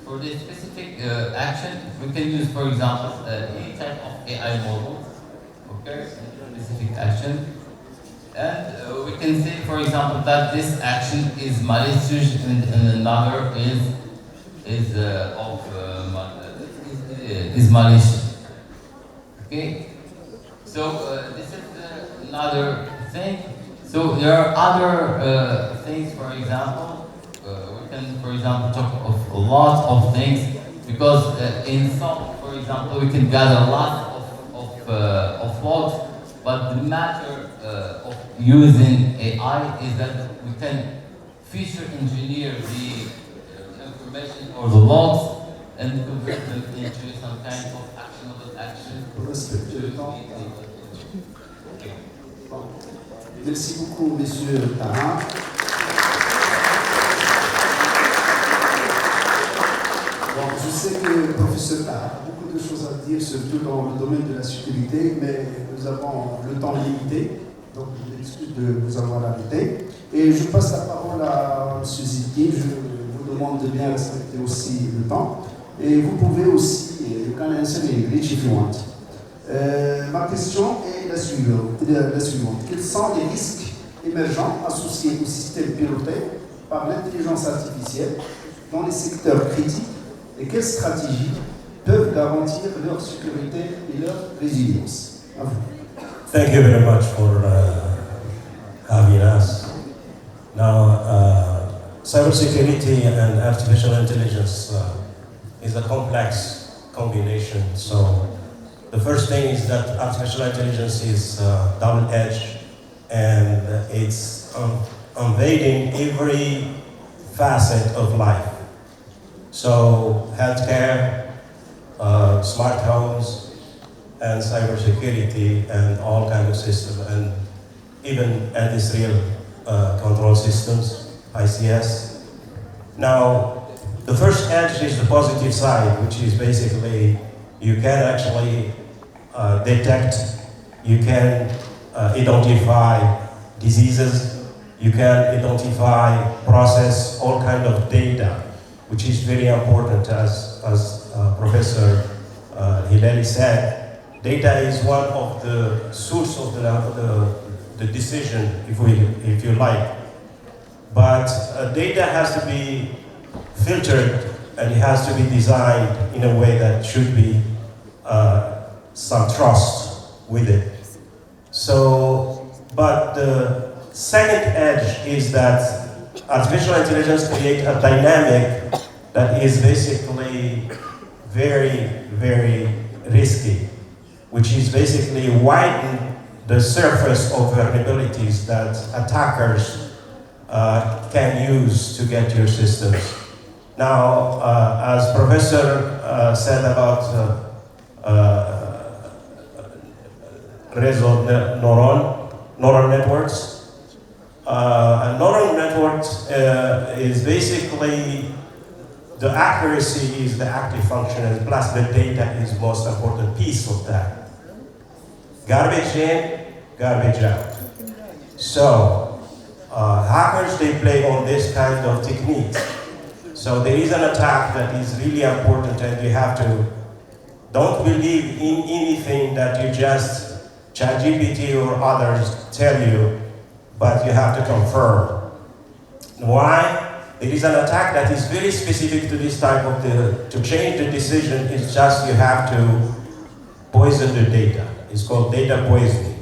for this specific action, we can use, for example, any type of AI model, okay, specific action, and we can say, for example, that this action is malicious and another is malicious. Okay, so this is another thing. So there are other things, for example, we can, for example, talk of a lot of things, because in some, for example, we can gather lots of logs, but the matter of using AI is that we can feature engineer the information or the logs and convert them into some kind of actionable action. Merci beaucoup, Monsieur Taha. Bon, je sais que le professeur Taha a beaucoup de choses à dire, surtout dans le domaine de la sécurité, mais nous avons le temps limité, donc je m'excuse de vous avoir arrêté. Et je passe la parole à M. Ziki. Je vous demande de bien respecter aussi le temps. Et vous pouvez aussi, you can answer in English if you want. Ma question est la suivante. Quels sont les risques émergents associés au système piloté par l'intelligence artificielle dans les secteurs critiques et quelles stratégies peuvent garantir leur sécurité et leur résilience? À vous. Thank you very much for having us. Now, cybersecurity and artificial intelligence is a complex combination. So the first thing is that artificial intelligence is double-edged, and it's invading every facet of life. So healthcare, smart homes, and cybersecurity, and all kinds of systems, and even industrial control systems, ICS. Now, the first edge is the positive side, which is basically you can actually detect, you can identify diseases, you can identify, process all kind of data, which is very important, as Professor Hilali said. Data is one of the source of the decision, if you like. But data has to be filtered, and it has to be designed in a way that should be some trust with it. So, but the second edge is that artificial intelligence creates a dynamic that is basically very, very risky, which is basically widen the surface of vulnerabilities that attackers can use to get your systems. Now, as Professor said about réseaux neural networks. And neural networks is basically the accuracy is the active function, and plus the data is the most important piece of that. Garbage in, garbage out. So hackers, they play on this kind of techniques. So there is an attack that is really important, and you have to don't believe in anything that you just ChatGPT or others tell you, but you have to confirm. Why? There is an attack that is very specific to this type of to change the decision. It's just you have to poison the data. It's called data poisoning,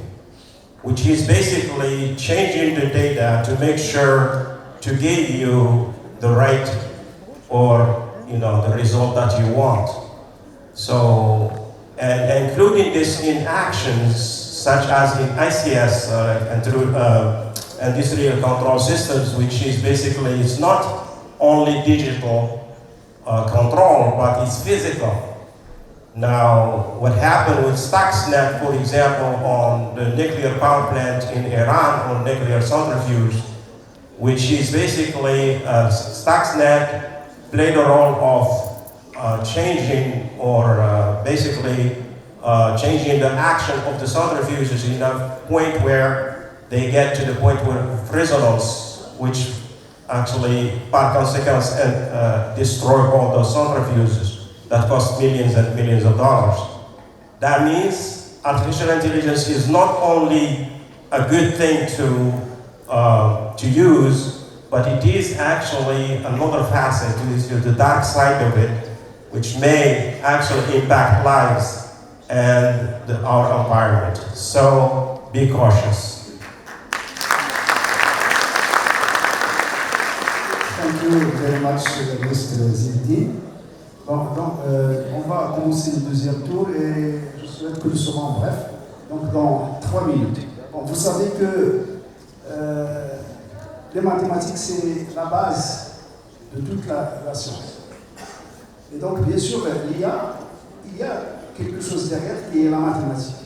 which is basically changing the data to make sure to give you the right or the result that you want. So, and including this in actions such as in ICS and through industrial control systems, which is basically, it's not only digital control, but it's physical. Now, what happened with Stuxnet, for example, on the nuclear power plant in Iran, or nuclear centrifuge, which is basically Stuxnet played a role of changing or basically changing the action of the centrifuges in a point where they get to the point where resonance, which actually, par consequence, destroy all those centrifuges that cost millions and millions of dollars. That means artificial intelligence is not only a good thing to use, but it is actually another facet, the dark side of it, which may actually impact lives and our environment. So be cautious. Thank you very much, Mr. Zindi. Bon, donc, on va commencer le deuxième tour et je souhaite que nous soyons en bref, donc dans 3 minutes. Bon, vous savez que les mathématiques, c'est la base de toute la science. Et donc, bien sûr, il y a quelque chose derrière qui est la mathématique.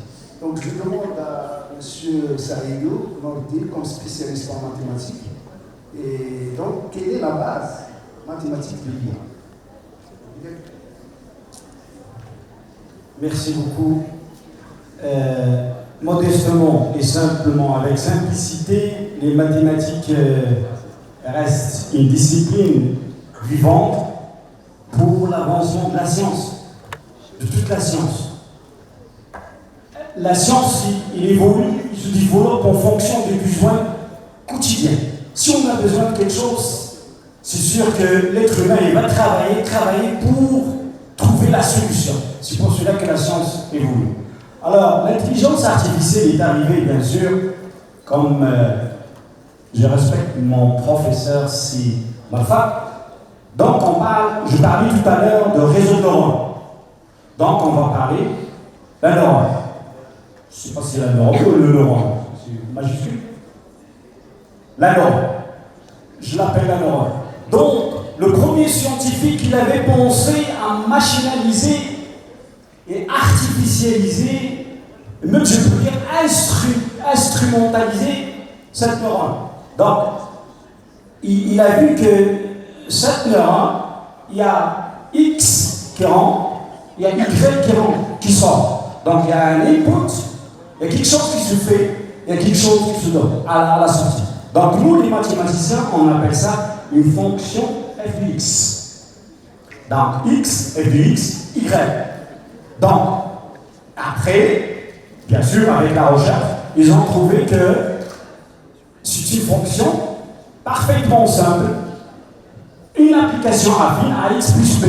Donc, je demande à M. Saïdou Nordi, comme spécialiste en mathématiques, et donc, quelle est la base mathématique de l'IA? Merci beaucoup. Modestement et simplement, avec simplicité, les mathématiques restent une discipline vivante pour l'avancement de la science, de toute la science. La science, il évolue, il se développe en fonction des besoins quotidiens. Si on a besoin de quelque chose, c'est sûr que l'être humain il va travailler pour trouver la solution. C'est pour cela que la science évolue. Alors, l'intelligence artificielle est arrivée, bien sûr, comme je respecte mon professeur, c'est ma femme. Donc, je parlais tout à l'heure de réseau de neurones. Donc, on va parler d'un neurone. Je ne sais pas si c'est la neurone ou le neurone, c'est majuscule. La neurone. Je l'appelle la neurone. Donc, le premier scientifique, il avait pensé à machinaliser et artificialiser, même je peux dire instrumentaliser cette neurone. Donc, il a vu que cette neurone, il y a X qui rentre, il y a Y qui sort. Donc, il y a un input, il y a quelque chose qui se fait, il y a quelque chose qui se donne à la sortie. Donc, nous, les mathématiciens, on appelle ça une fonction f de x. Donc, x, f de x, y. Donc, après, bien sûr, avec la recherche, ils ont trouvé que c'est une fonction parfaitement simple, une application affine à x plus b.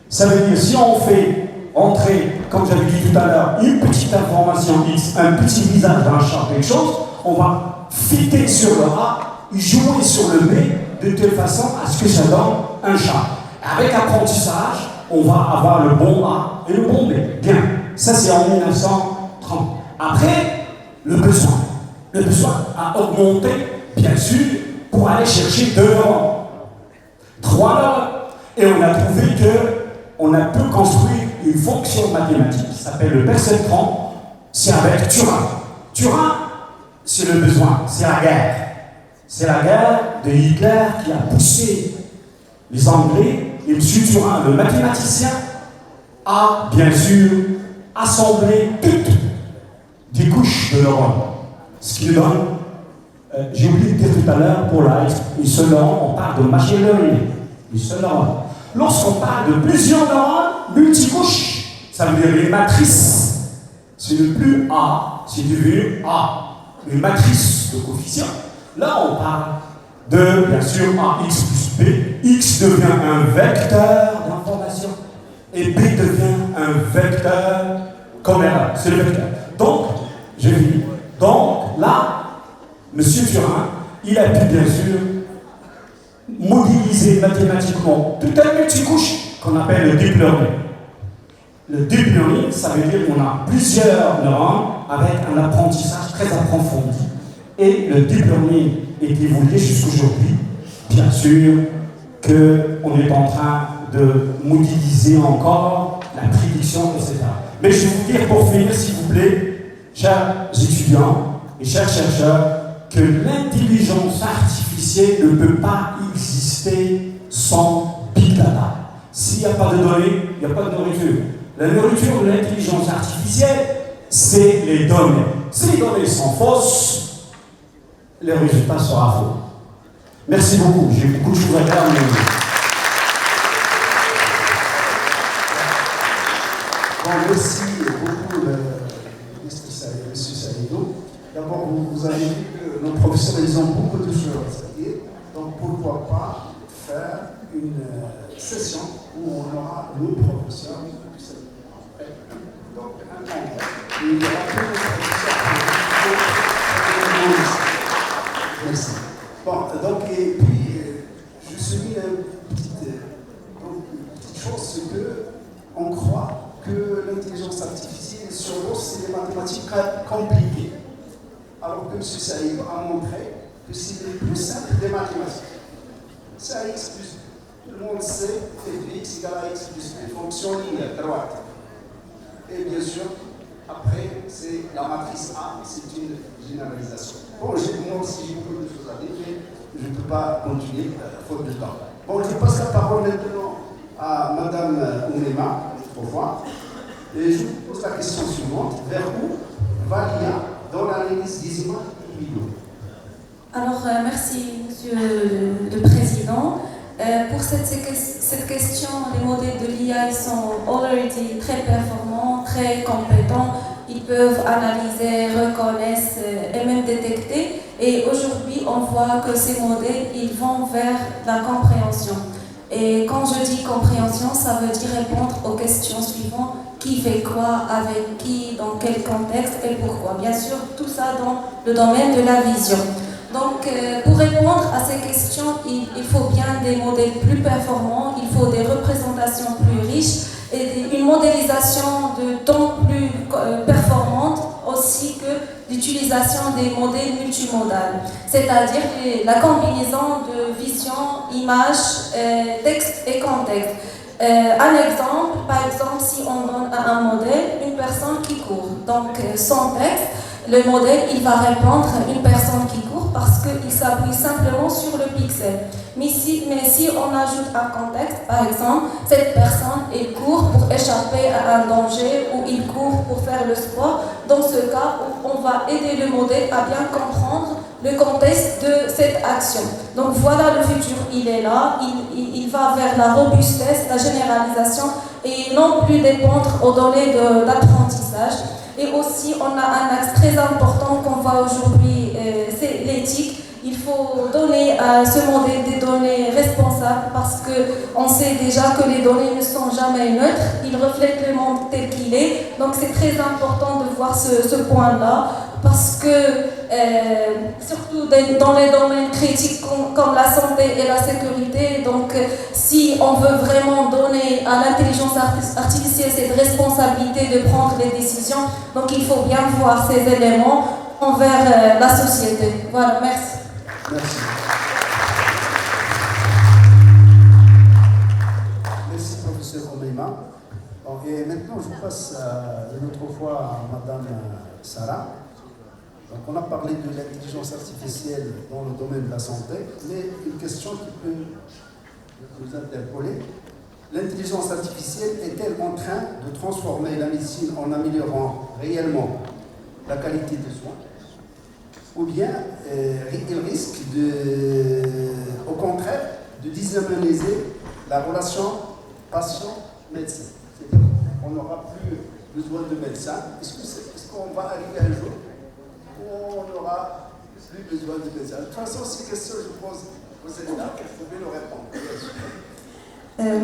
Ça veut dire, si on fait entrer, comme j'avais dit tout à l'heure, une petite information x, un petit visage d'un champ, quelque chose, on va fitter sur le A, jouer sur le B, de telle façon à ce que ça donne un chat. Avec apprentissage, on va avoir le bon A et le bon B. Bien, ça c'est en 1930. Après, le besoin. Le besoin a augmenté, bien sûr, pour aller chercher 2 neurones, 3 neurones. Et on a trouvé qu'on a pu construire une fonction mathématique qui s'appelle le perceptron, c'est avec Turin. Turin, c'est le besoin, c'est la guerre. C'est la guerre de Hitler qui a poussé les Anglais, et M. Turin, le mathématicien, a bien sûr assemblé toutes des couches de neurones. Ce qui nous donne, j'ai oublié de dire tout à l'heure, pour une seule neurone, on parle de machinerie, une seule neurone. Lorsqu'on parle de plusieurs neurones, multicouches, ça veut dire une matrice. C'est le plus A, c'est devenu A, une matrice de coefficients. Là, on parle de, bien sûr, AX plus B. X devient un vecteur d'information et B devient un vecteur comme R. C'est le vecteur. Donc, je finis. Donc, là, M. Turin, il a pu, bien sûr, modéliser mathématiquement tout un multicouche qu'on appelle le deep learning. Le deep learning, ça veut dire qu'on a plusieurs neurones avec un apprentissage très approfondi. Et le deep learning est évolué jusqu'aujourd'hui. Bien sûr qu'on est en train de modéliser encore la prédiction, etc. Mais je vais vous dire pour finir, s'il vous plaît, chers étudiants et chers chercheurs, que l'intelligence artificielle ne peut pas exister sans big data. S'il n'y a pas de données, il n'y a pas de nourriture. La nourriture de l'intelligence artificielle, c'est les données. Si les données sont fausses, le résultat sera faux. Merci beaucoup. J'ai beaucoup de choses à dire. Bon, merci beaucoup, M. Saïdou. D'abord, vous avez vu que nos professeurs, ils ont beaucoup de choses à dire. Donc, pourquoi pas faire une session où on aura le professeur. Donc, un congrès. Et il y aura tous les professeurs. Merci. Bon, donc, et puis, je suis mis une petite chose, c'est qu'on croit que l'intelligence artificielle, sur l'eau, c'est des mathématiques compliquées. Alors que M. Saïd a montré que c'est le plus simple des mathématiques. C'est AX plus tout le monde sait que x égale à x plus 1, fonction linéaire, droite. Et bien sûr, après, c'est la matrice A, c'est une généralisation. Bon, moi aussi, j'ai beaucoup de choses à dire, mais je ne peux pas continuer, faute de temps. Bon, je passe la parole maintenant à Mme Ounema, au revoir. Et je vous pose la question suivante. Vers où va l'IA dans l'analyse des images vidéo? Alors, merci, Monsieur le Président. Pour cette question, les modèles de l'IA sont already très performants, très compétents. Ils peuvent analyser, reconnaître et même détecter. Et aujourd'hui, on voit que ces modèles, ils vont vers la compréhension. Et quand je dis compréhension, ça veut dire répondre aux questions suivantes. Qui fait quoi, avec qui, dans quel contexte et pourquoi. Bien sûr, tout ça dans le domaine de la vision. Donc, pour répondre à ces questions, il faut bien des modèles plus performants, il faut des représentations plus riches et une modélisation de temps plus performante, aussi que l'utilisation des modèles multimodales, c'est-à-dire la combinaison de vision, image, texte et contexte. Un exemple, par exemple, si on donne à un modèle une personne qui court, donc son texte, le modèle, il va répondre à une personne qui court parce qu'il s'appuie simplement sur le pixel. Mais si on ajoute un contexte, par exemple, cette personne, elle court pour échapper à un danger ou il court pour faire le sport, dans ce cas, on va aider le modèle à bien comprendre le contexte de cette action. Donc voilà, le futur, il est là, il va vers la robustesse, la généralisation et non plus dépendre aux données d'apprentissage. Et aussi, on a un axe très important qu'on voit aujourd'hui, c'est l'éthique. Il faut donner à ce modèle des données responsables parce qu'on sait déjà que les données ne sont jamais neutres, ils reflètent le monde tel qu'il est. Donc c'est très important de voir ce point-là parce que, surtout dans les domaines critiques comme la santé et la sécurité, donc si on veut vraiment donner à l'intelligence artificielle cette responsabilité de prendre les décisions, donc il faut bien voir ces éléments envers la société. Voilà, merci. Merci. Merci, professeur Omeima. Bon, et maintenant, je passe une autre fois à Madame Sarah. Donc, on a parlé de l'intelligence artificielle dans le domaine de la santé, mais une question qui peut nous interpeller. L'intelligence artificielle est-elle en train de transformer la médecine en améliorant réellement la qualité des soins, ou bien il risque au contraire de déshumaниser la relation patient-médecin? C'est-à-dire qu'on n'aura plus besoin de médecins. Est-ce qu'on va arriver un jour où on n'aura plus besoin de médecins? De toute façon, ces questions que je pose aux élèves, vous pouvez nous répondre.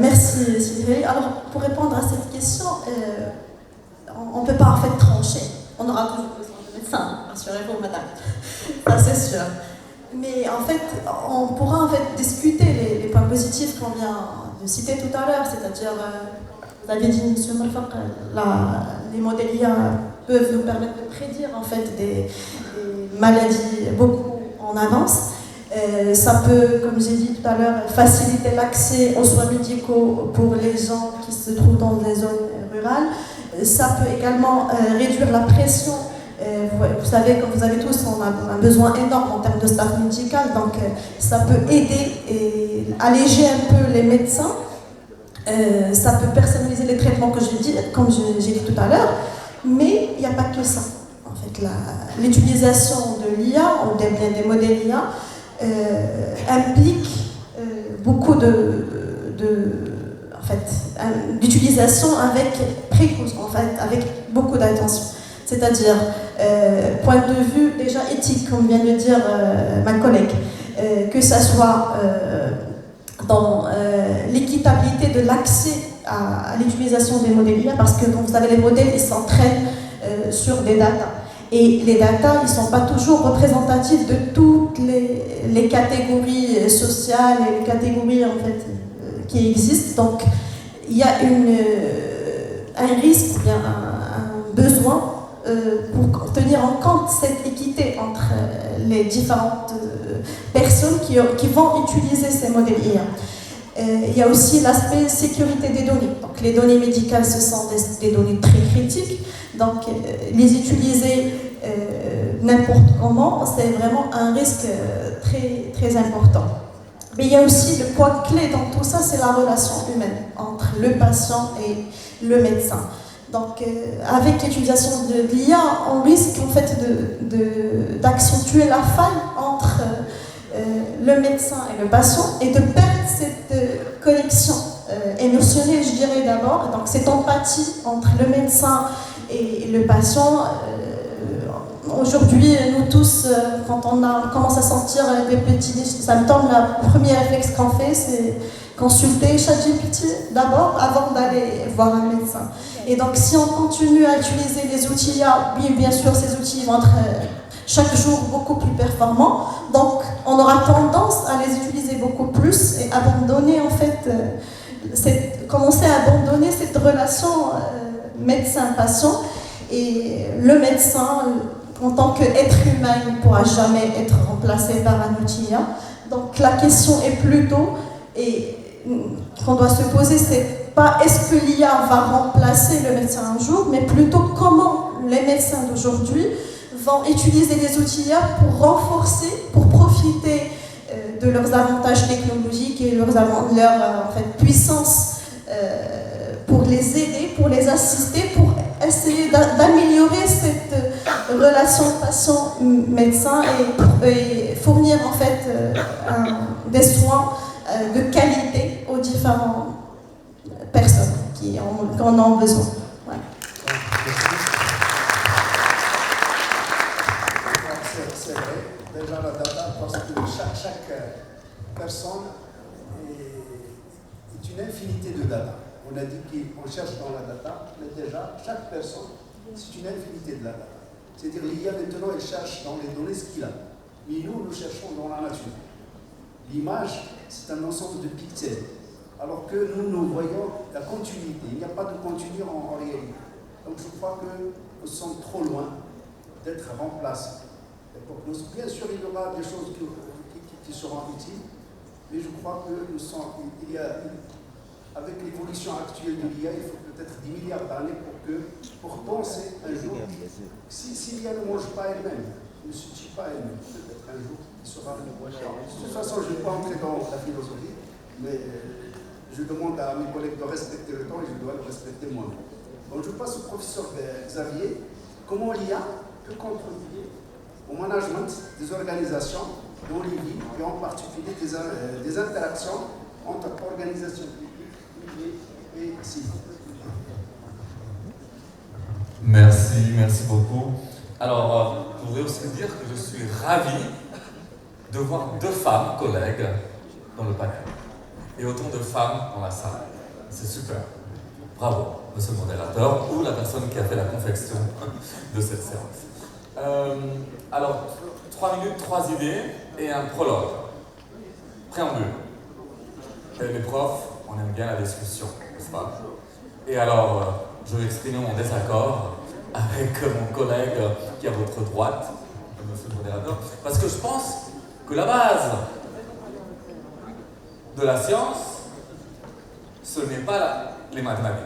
Merci Sylvie. Alors pour répondre à cette question, on ne peut pas en fait trancher. On aura toujours besoin de médecins, rassurez-vous madame, ça c'est sûr. Mais en fait, on pourra en fait discuter les points positifs qu'on vient de citer tout à l'heure, c'est-à-dire, vous avez dit monsieur Malfaq, les modèles IA peuvent nous permettre de prédire en fait des maladies beaucoup en avance. Ça peut, comme j'ai dit tout à l'heure, faciliter l'accès aux soins médicaux pour les gens qui se trouvent dans des zones rurales. Ça peut également réduire la pression. Vous savez, comme vous avez tous, on a un besoin énorme en termes de staff médical, donc ça peut aider et alléger un peu les médecins. Ça peut personnaliser les traitements que j'ai dit, comme j'ai dit tout à l'heure, mais il n'y a pas que ça. En fait, l'utilisation de l'IA, ou des modèles IA, implique beaucoup d'utilisation avec précaution, en fait, avec beaucoup d'attention. C'est-à-dire, point de vue déjà éthique, comme vient de dire ma collègue, que ça soit dans l'équitabilité de l'accès à l'utilisation des modèles IA, parce que, comme vous savez, les modèles, ils s'entraînent sur des datas. Et les datas, ils ne sont pas toujours représentatifs de toutes les catégories sociales et les catégories en fait, qui existent. Donc, il y a un risque, bien un besoin pour tenir en compte cette équité entre les différentes personnes qui vont utiliser ces modèles IA. Il y a aussi l'aspect sécurité des données. Donc, les données médicales, ce sont des données très critiques. Donc, les utiliser n'importe comment, c'est vraiment un risque très, très important. Mais il y a aussi le point clé dans tout ça, c'est la relation humaine entre le patient et le médecin. Donc, avec l'utilisation de l'IA, on risque en fait d'accentuer la faille entre le médecin et le patient et de perdre cette connexion émotionnelle, je dirais d'abord. Donc, cette empathie entre le médecin et le patient. Aujourd'hui, nous tous, quand on commence à sentir des petits symptômes, le premier réflexe qu'on fait, c'est consulter ChatGPT d'abord avant d'aller voir un médecin. Et donc, si on continue à utiliser les outils IA, oui, bien sûr, ces outils vont être chaque jour beaucoup plus performants. Donc, on aura tendance à les utiliser beaucoup plus et abandonner, en fait, commencer à abandonner cette relation médecin-patient. Et le médecin, en tant qu'être humain, il ne pourra jamais être remplacé par un outil IA. Donc la question est plutôt, et qu'on doit se poser, c'est pas est-ce que l'IA va remplacer le médecin un jour, mais plutôt comment les médecins d'aujourd'hui vont utiliser les outils IA pour renforcer, pour profiter de leurs avantages technologiques et leur en fait, puissance pour les aider, pour les assister, pour essayer d'améliorer cette relation patient-médecin et fournir en fait des soins de qualité aux différentes personnes qui en ont besoin. Ouais. C'est vrai, déjà la data, parce que chaque personne est une infinité de data. On a dit qu'on cherche dans la data, mais déjà, chaque personne, c'est une infinité de la data. C'est-à-dire l'IA maintenant, elle cherche dans les données ce qu'il a. Mais nous cherchons dans la nature. L'image, c'est un ensemble de pixels. Alors que nous voyons la continuité. Il n'y a pas de continu en réalité. Donc je crois que nous sommes trop loin d'être remplaçés. Bien sûr, il y aura des choses qui seront utiles, mais je crois que il y a avec l'évolution actuelle de l'IA, il faut peut-être 10 milliards d'années pour penser un jour, si l'IA ne mange pas elle-même, ne se tue pas elle-même, peut-être un jour, il sera le prochain. De toute façon, je ne vais pas entrer dans la philosophie, mais je demande à mes collègues de respecter le temps et je dois le respecter moi-même. Donc je passe au professeur Xavier. Comment l'IA peut contribuer au management des organisations dans les villes et en particulier des interactions entre organisations publiques et civiles. Merci beaucoup. Alors, je voudrais aussi dire que je suis ravi de voir 2 femmes collègues dans le panel et autant de femmes dans la salle. C'est super. Bravo, monsieur le modérateur ou la personne qui a fait la confection de cette séance. Alors, 3 minutes, 3 idées et un prologue. Préambule. Les profs, on aime bien la discussion, n'est-ce pas? Et alors, je vais exprimer mon désaccord avec mon collègue qui est à votre droite, monsieur le modérateur, parce que je pense que la base de la science, ce n'est pas les mathématiques.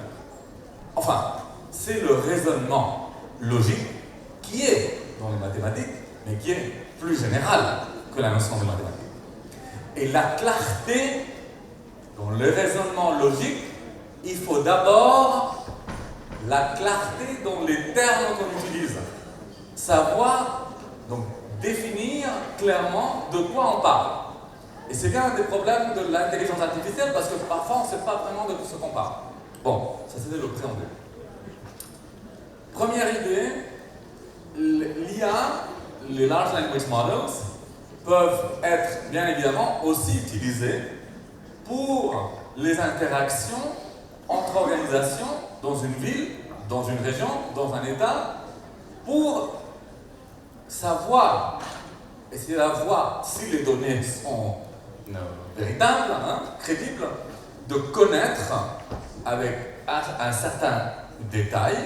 Enfin, c'est le raisonnement logique qui est dans les mathématiques, mais qui est plus général que la notion de mathématiques. Et la clarté dans le raisonnement logique, il faut d'abord la clarté dans les termes qu'on utilise. Savoir, donc, définir clairement de quoi on parle. Et c'est bien un des problèmes de l'intelligence artificielle parce que parfois on ne sait pas vraiment de ce qu'on parle. Bon, ça c'était le préambule. Première idée, l'IA, les Large Language Models, peuvent être bien évidemment aussi utilisés pour les interactions entre organisations dans une ville, dans une région, dans un État, pour savoir, essayer de voir si les données sont véritables, crédibles, de connaître avec un certain détail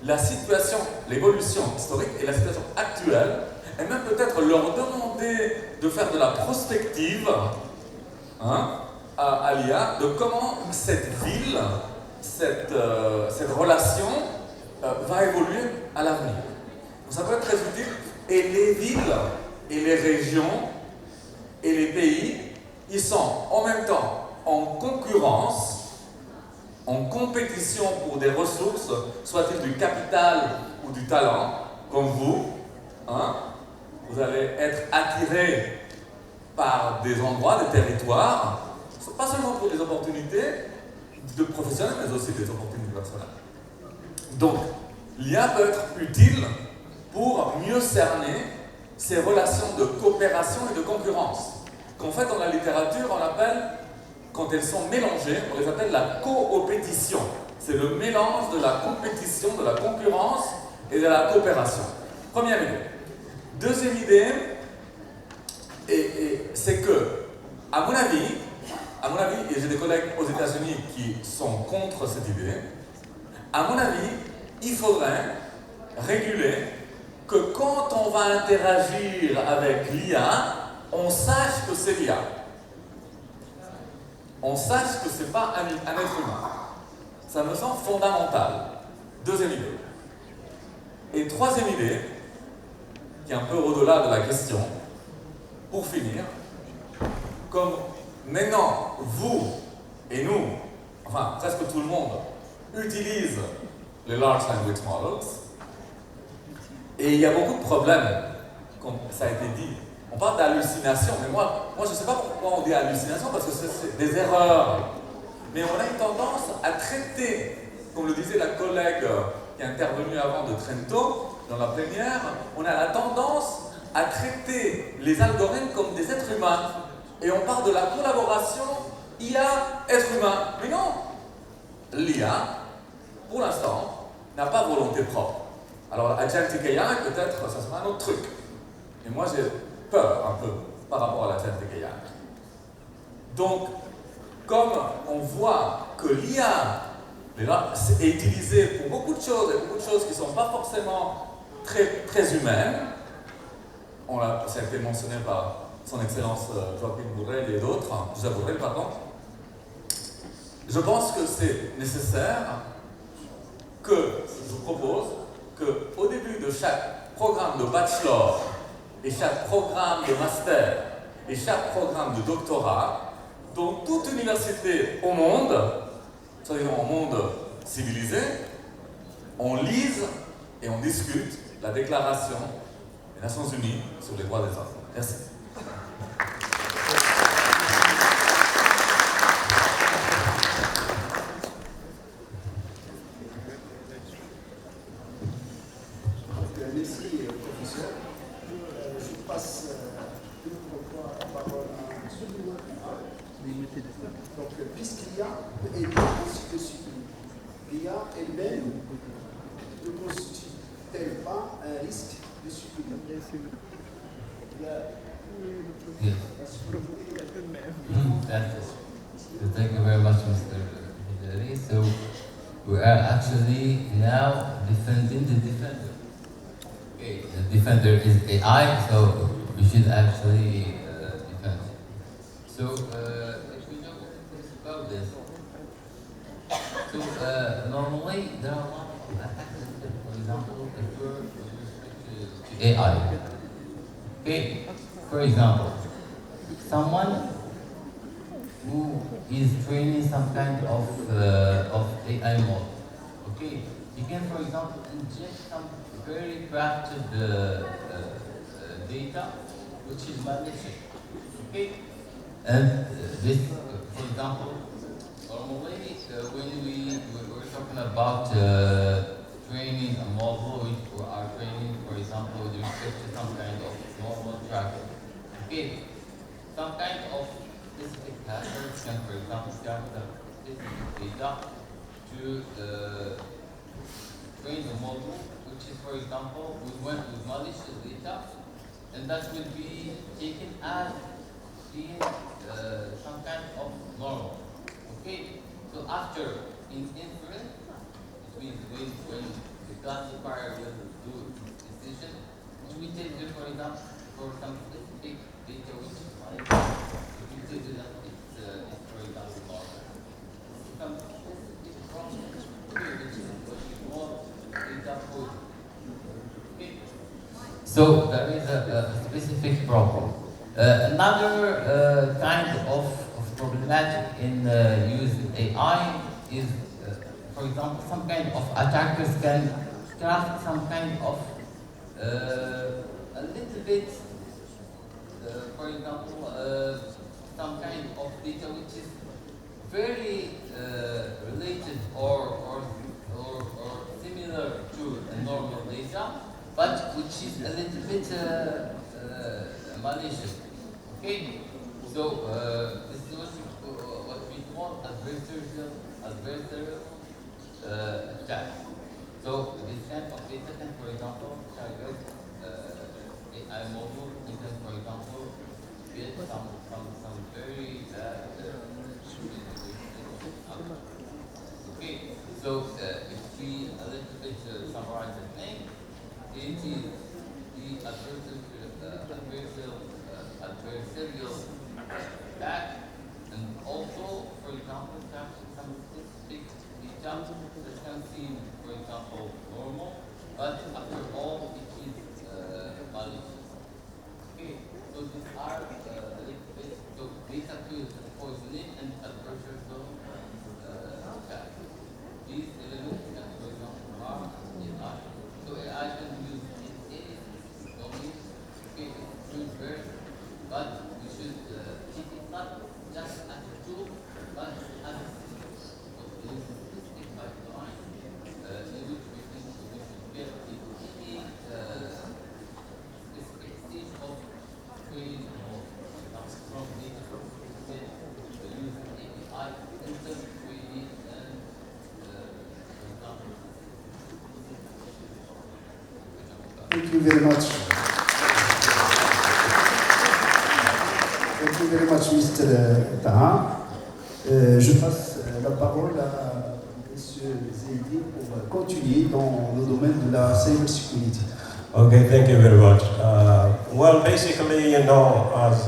la situation, l'évolution historique et la situation actuelle, et même peut-être leur demander de faire de la prospective à l'IA, de comment cette ville, cette relation va évoluer à l'avenir. Ça peut être très utile. Et les villes et les régions et les pays, ils sont en même temps en concurrence, en compétition pour des ressources, soit-il du capital ou du talent, comme vous. Vous allez être attirés par des endroits, des territoires, pas seulement pour des opportunités de professionnels, mais aussi des opportunités personnelles. Donc, l'IA peut être utile pour mieux cerner ces relations de coopération et de concurrence, qu'en fait, dans la littérature, on appelle, quand elles sont mélangées, on les appelle la coopétition. C'est le mélange de la compétition, de la concurrence et de la coopération. Première idée. Deuxième idée, c'est que, à mon avis, et j'ai des collègues aux États-Unis qui sont contre cette idée, à mon avis, il faudrait réguler que quand on va interagir avec l'IA, on sache que c'est l'IA. On sache que ce n'est pas un être humain. Ça me semble fondamental. Deuxième idée. Et troisième idée, qui est un peu au-delà de la question, pour finir, comme maintenant, vous et nous, enfin presque tout le monde, utilise les Large Language Models, et il y a beaucoup de problèmes, comme ça a été dit. On parle d'hallucination, mais moi je ne sais pas pourquoi on dit hallucination, parce que c'est des erreurs. Mais on a une tendance à traiter, comme le disait la collègue qui est intervenue avant de Trento, dans la plénière, on a la tendance à traiter les algorithmes comme des êtres humains. Et on parle de la collaboration IA-être humain. Mais non! L'IA, pour l'instant, n'a pas volonté propre. Alors, Agentic AI, peut-être, ça sera un autre truc. Et moi, j'ai peur un peu par rapport à l'Agentic AI. Donc, comme on voit que l'IA est utilisée pour beaucoup de choses, et beaucoup de choses qui ne sont pas forcément très, très humaines, ça a été mentionné par son Excellence Joaquin Borrell et d'autres, Josep Borrell, pardon. Je pense que c'est nécessaire que je propose qu'au début de chaque programme de bachelor et chaque programme de master et chaque programme de doctorat, dans toute université au monde, c'est-à-dire au monde civilisé, on lise et on discute la déclaration des Nations Unies sur les droits des enfants. Merci. Merci, professeur. Je passe la parole à donc, puisqu'il y a et ainsi de suite, l'IA elle-même ne constitue-t-elle pas un risque de supprimer? Thank you very much, Mr. Hidari. So we are actually now defending the defender. Okay, the defender is AI, so we should actually defend it. So if we know about this, so normally there are a lot of attacks. For example, if we're with respect to AI. Okay, for example, someone who is training some kind of AI model. Okay, you can, for example, inject some very crafted data, which is malicious. Okay, and this, for example, normally when we're talking about training a model, we are training, for example, with respect to some kind of normal traffic. Okay, some kind of specific hazards can, for example, capture specific data to train the model, which is, for example, we went with malicious data, and that will be taken as being some kind of normal. Okay, so after in inference, it means when the classifier will do decision, which we take it, for example, for some specific data which is malicious. For example, some specific problem, which is what we call data code. Okay. So there is a specific problem. Another kind of problematic in using AI is, for example, some kind of attackers can craft some kind of a little bit, for example, some kind of data which is very related or similar to a normal data, but which is a little bit malicious. Okay, so this is what we call adversarial attack. So this kind of data can, for example, target AI model. You can, for example, get some very okay. So if we a little bit summarize the thing, it is the adversarial attack, and also, for example, some specific data that can seem, for example, normal, but after all, it is malicious. Okay, so these are a little bit, so data poisoning and adversarial attack. These elements can, for example, harm AI. So AI can use any domain, okay, it's good very, but we should keep it not just as a tool, but as a system. So there is a specific pipeline in which we think we should get into any specific stage of training from data using API, instant training, and Thank you very much. Thank you very much, Mr. Taha. Je passe la parole à M. Zaidi pour continuer dans le domaine de la cybersecurity. Okay, thank you very much. Well, basically, as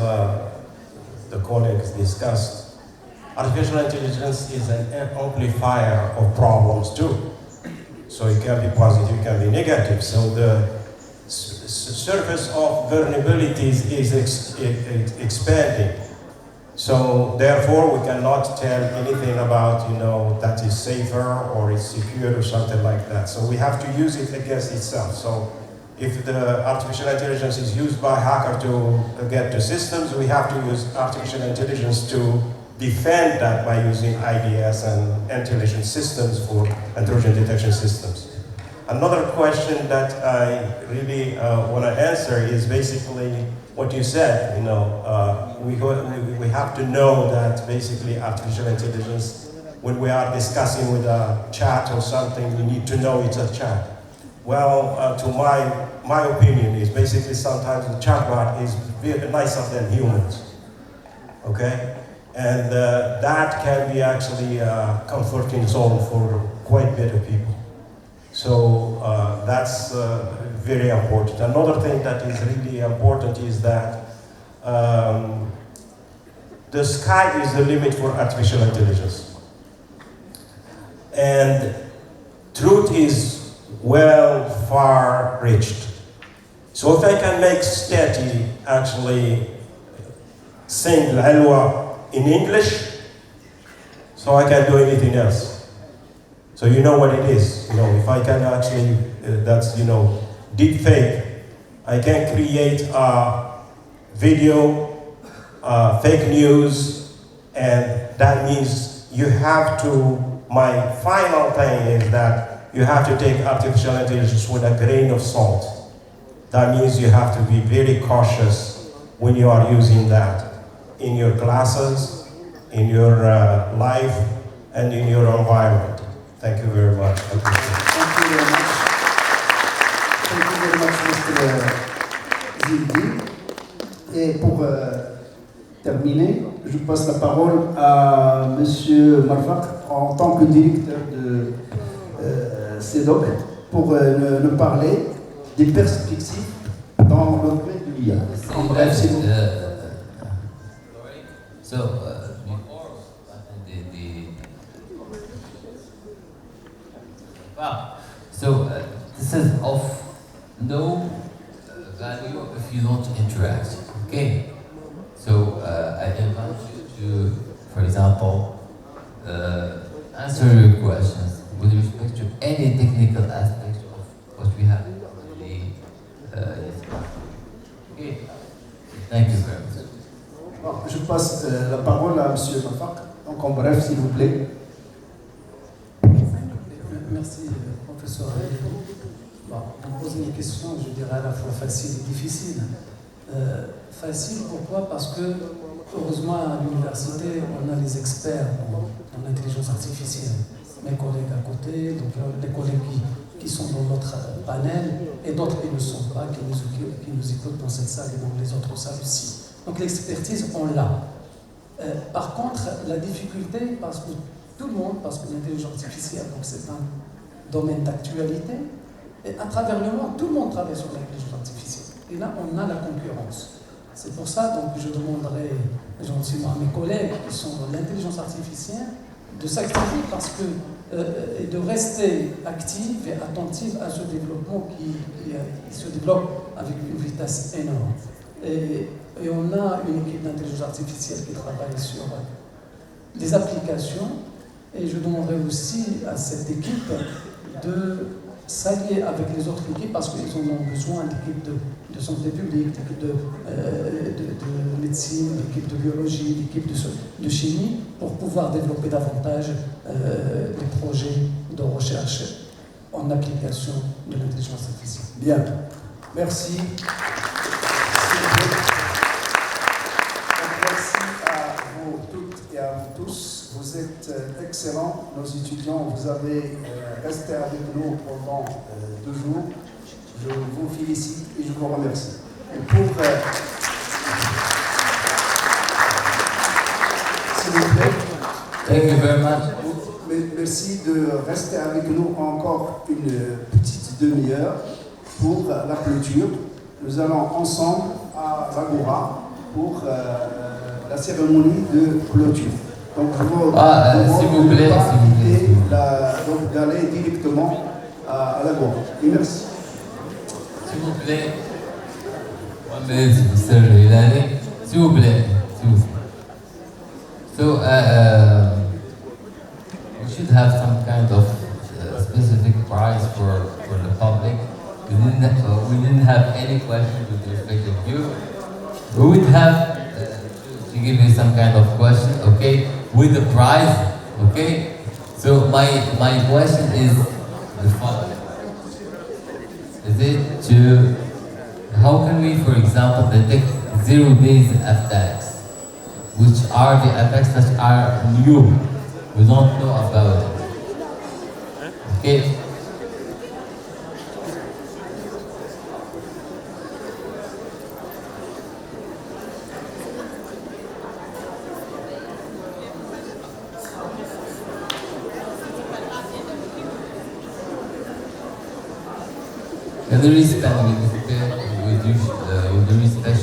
the colleagues discussed, artificial intelligence is an amplifier of problems too. So it can be positive, it can be negative. So the surface of vulnerabilities is expanding. So therefore, we cannot tell anything about, that is safer or is secure or something like that. So we have to use it against itself. So if the artificial intelligence is used by hacker to get to systems, we have to use artificial intelligence to defend that by using IDS and intelligence systems for intrusion detection systems. Another question that I really want to answer is basically what you said. We have to know that basically artificial intelligence, when we are discussing with a chat or something, we need to know it's a chat. Well, to my opinion is basically sometimes the chatbot is very nicer than humans. Okay, and that can be actually a comforting zone for quite a bit of people. So that's very important. Another thing that is really important is that the sky is the limit for artificial intelligence. And truth is well far reached. So if I can make Stati actually sing Al-Alwa in English, so I can do anything else. So you know what it is. If I can actually, that's, deep fake, I can create a video, fake news, and that means you have to, my final thing is that you have to take artificial intelligence with a grain of salt. That means you have to be very cautious when you are using that in your classes, in your life, and in your environment. Thank you very much. Thank you very much. Thank you very much, Mr. Zildi. Et pour terminer, je passe la parole à Monsieur Marfak en tant que directeur de CEDOC pour nous parler des perspectives dans le domaine de l'IA. En bref, c'est bon. This is of no value if you don't interact. Okay. So I invite you to, for example, answer your questions with respect to any technical aspect of what we have in the okay. Thank you very much. Bon, je passe la parole à Monsieur Marfak. Donc en bref, s'il vous plaît. Merci, professeur. Bon, on pose une question, je dirais à la fois facile et difficile. Facile, pourquoi? Parce que, heureusement, à l'université, on a les experts en intelligence artificielle. Mes collègues à côté, donc les collègues qui sont dans notre panel, et d'autres qui ne sont pas, qui nous écoutent dans cette salle et dans les autres salles aussi. Donc l'expertise, on l'a. Par contre, la difficulté, parce que tout le monde, parce que l'intelligence artificielle, donc c'est un domaine d'actualité, et à travers le monde, tout le monde travaille sur l'intelligence artificielle. Et là, on a la concurrence. C'est pour ça donc je demanderai gentiment à mes collègues qui sont dans l'intelligence artificielle de s'activer parce que et de rester actifs et attentifs à ce développement qui se développe avec une vitesse énorme. Et on a une équipe d'intelligence artificielle qui travaille sur des applications. Et je demanderai aussi à cette équipe de s'allier avec les autres équipes parce qu'ils en ont besoin, l'équipe de santé publique, l'équipe de médecine, l'équipe de biologie, l'équipe de chimie, pour pouvoir développer davantage des projets de recherche en application de l'intelligence artificielle. Bien, merci. Tous, vous êtes excellents, nos étudiants, vous avez resté avec nous pendant 2 jours. Je vous félicite et je vous remercie. Et pour, s'il vous plaît, Thank you very much. Merci de rester avec nous encore une petite demi-heure pour la clôture. Nous allons ensemble à l'Agora pour la cérémonie de clôture. Donc, je vous s'il vous plaît, pas s'il vous plaît, s'il vous plaît. donc d'aller directement à la gorge. Et merci. S'il vous plaît. 1 minute, Mr. Hilali. S'il vous plaît. S'il vous plaît. So, we should have some kind of specific prize for the public. We didn't have any questions with respect to you. We would have to give you some kind of question, okay, with the prize, okay? So my question is the following. Is it to, how can we, for example, detect 0 days attacks, which are the attacks that are new, we don't know about it, okay? With the respect, with the respect